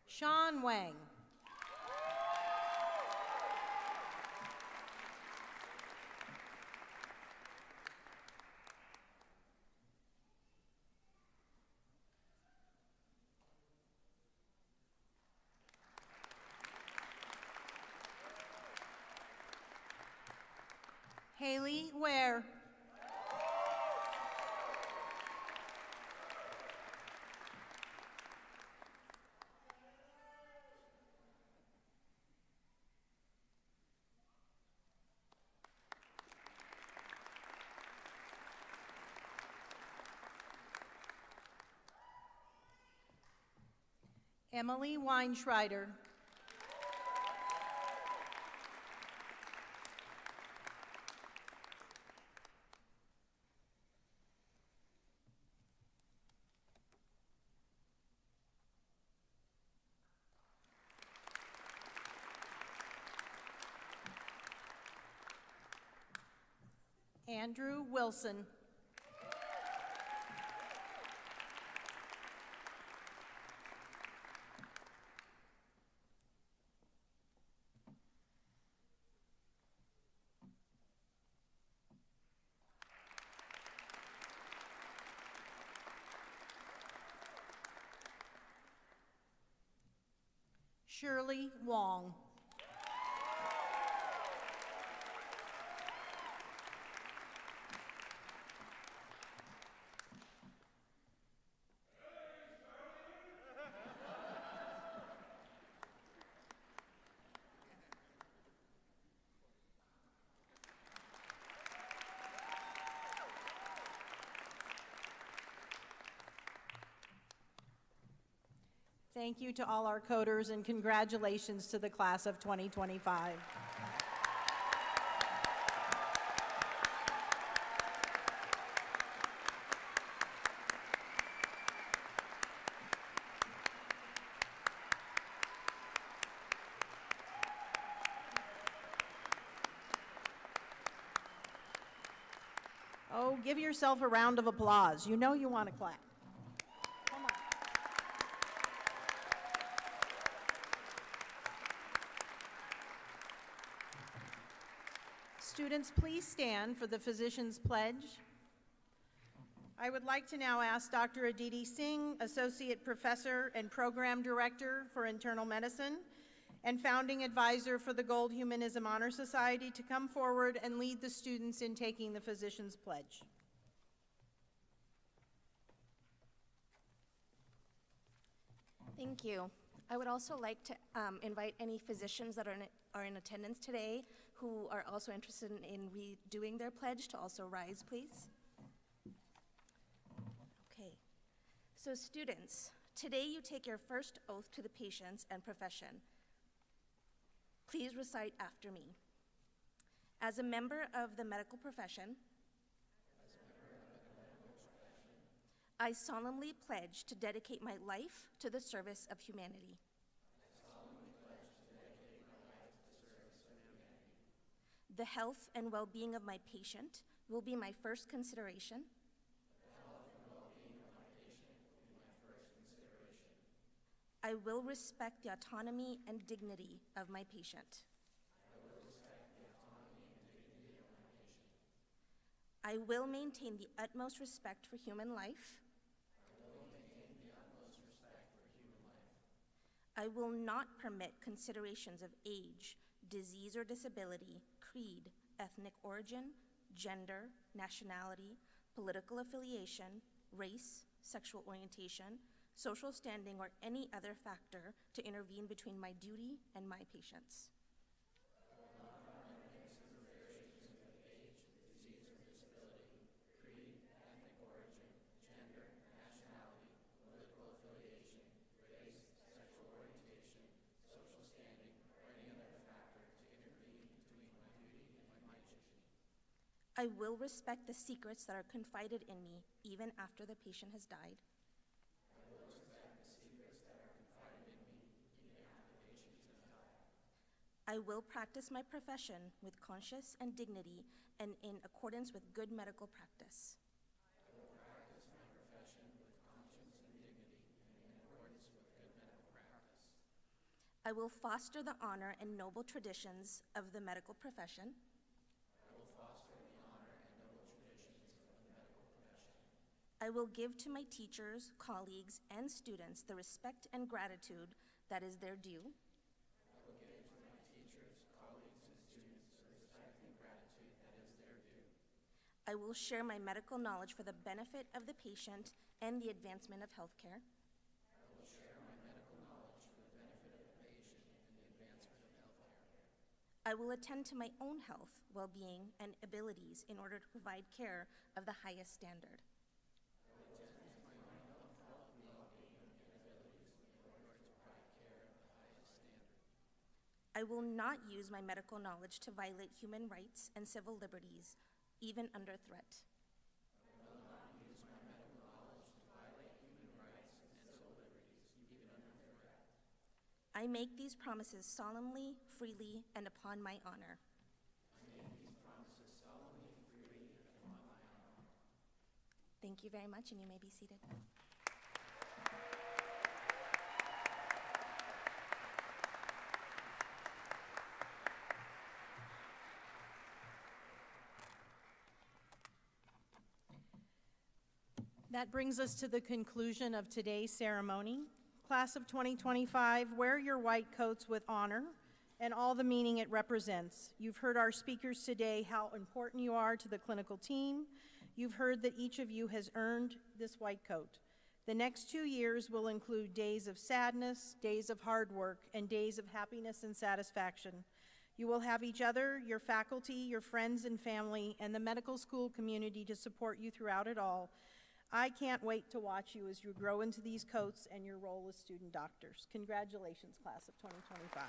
Sean Wang. Haley Ware. Emily Weinschreider. Andrew Wilson. Shirley Wong. Thank you to all our coders and congratulations to the class of 2025. Oh, give yourself a round of applause. You know you want to clap. Come on. Students, please stand for the Physician's Pledge. I would like to now ask Dr. Aditi Singh, Associate Professor and Program Director for Internal Medicine and Founding Advisor for the Gold Humanism Honor Society, to come forward and lead the students in taking the Physician's Pledge. Thank you. I would also like to invite any physicians that are in attendance today who are also interested in redoing their pledge to also rise, please. Okay. So students, today you take your first oath to the patients and profession. Please recite after me. As a member of the medical profession, I solemnly pledge to dedicate my life to the service of humanity. The health and well-being of my patient will be my first consideration. I will respect the autonomy and dignity of my patient. I will maintain the utmost respect for human life. I will not permit considerations of age, disease or disability, creed, ethnic origin, gender, nationality, political affiliation, race, sexual orientation, social standing, or any other factor to intervene between my duty and my patients. I will respect the secrets that are confided in me even after the patient has died. I will practice my profession with conscience and dignity and in accordance with good medical practice. I will foster the honor and noble traditions of the medical profession. I will give to my teachers, colleagues, and students the respect and gratitude that is their due. I will share my medical knowledge for the benefit of the patient and the advancement of healthcare. I will attend to my own health, well-being, and abilities in order to provide care of the highest standard. I will not use my medical knowledge to violate human rights and civil liberties, even under threat. I make these promises solemnly, freely, and upon my honor. Thank you very much, and you may be seated. That brings us to the conclusion of today's ceremony. Class of 2025, wear your white coats with honor and all the meaning it represents. You've heard our speakers today how important you are to the clinical team. You've heard that each of you has earned this white coat. The next 2 years will include days of sadness, days of hard work, and days of happiness and satisfaction. You will have each other, your faculty, your friends and family, and the medical school community to support you throughout it all. I can't wait to watch you as you grow into these coats and your role as student doctors. Congratulations, class of 2025.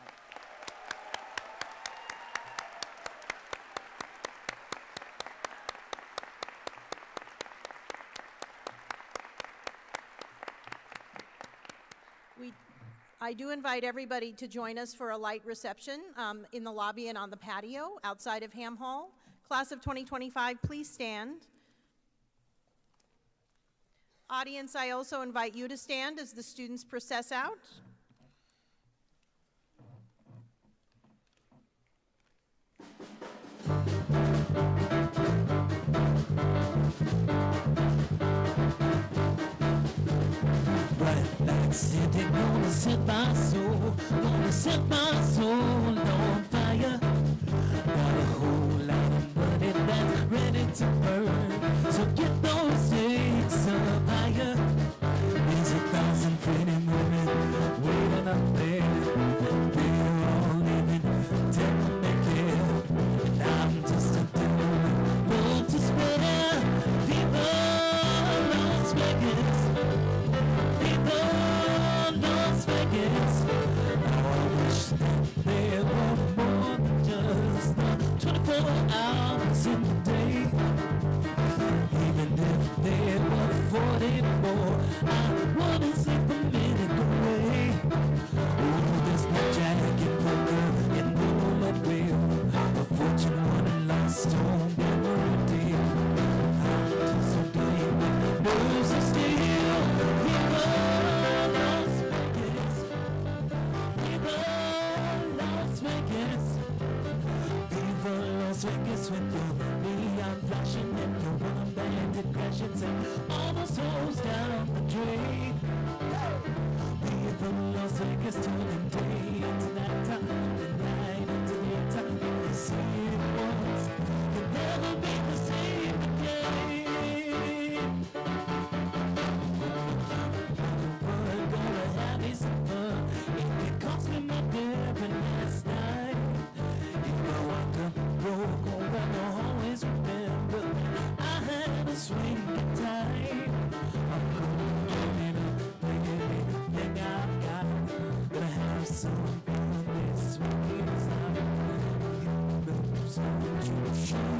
I do invite everybody to join us for a light reception in the lobby and on the patio outside of Ham Hall. Class of 2025, please stand. Audience, I also invite you to stand as the students process out. Bright light city, gonna set my soul, gonna set my soul on fire. Got a whole lot of money that's ready to burn, so get those stakes up higher. There's 1,000 pretty women waiting up there. They're all living, tell they care, and I'm just a dude, love to spare. Viva Las Vegas, Viva Las Vegas. Oh, I wish that there were more than just the 24 hours in the day. Even if there were 44, I wouldn't sleep a minute away. Oh, there's no jacket poker and roulette wheel, a fortune won and lost on memory deal. I'm just so damn with nerves of steel. Viva Las Vegas, Viva Las Vegas, Viva Las Vegas with your neon flashing and your one-banded crashes and all those hoes down the drain. Viva Las Vegas turning day into nighttime, and night into daytime. If you see it once, you'll never be the same again. Someone is sweet inside. You know, so you should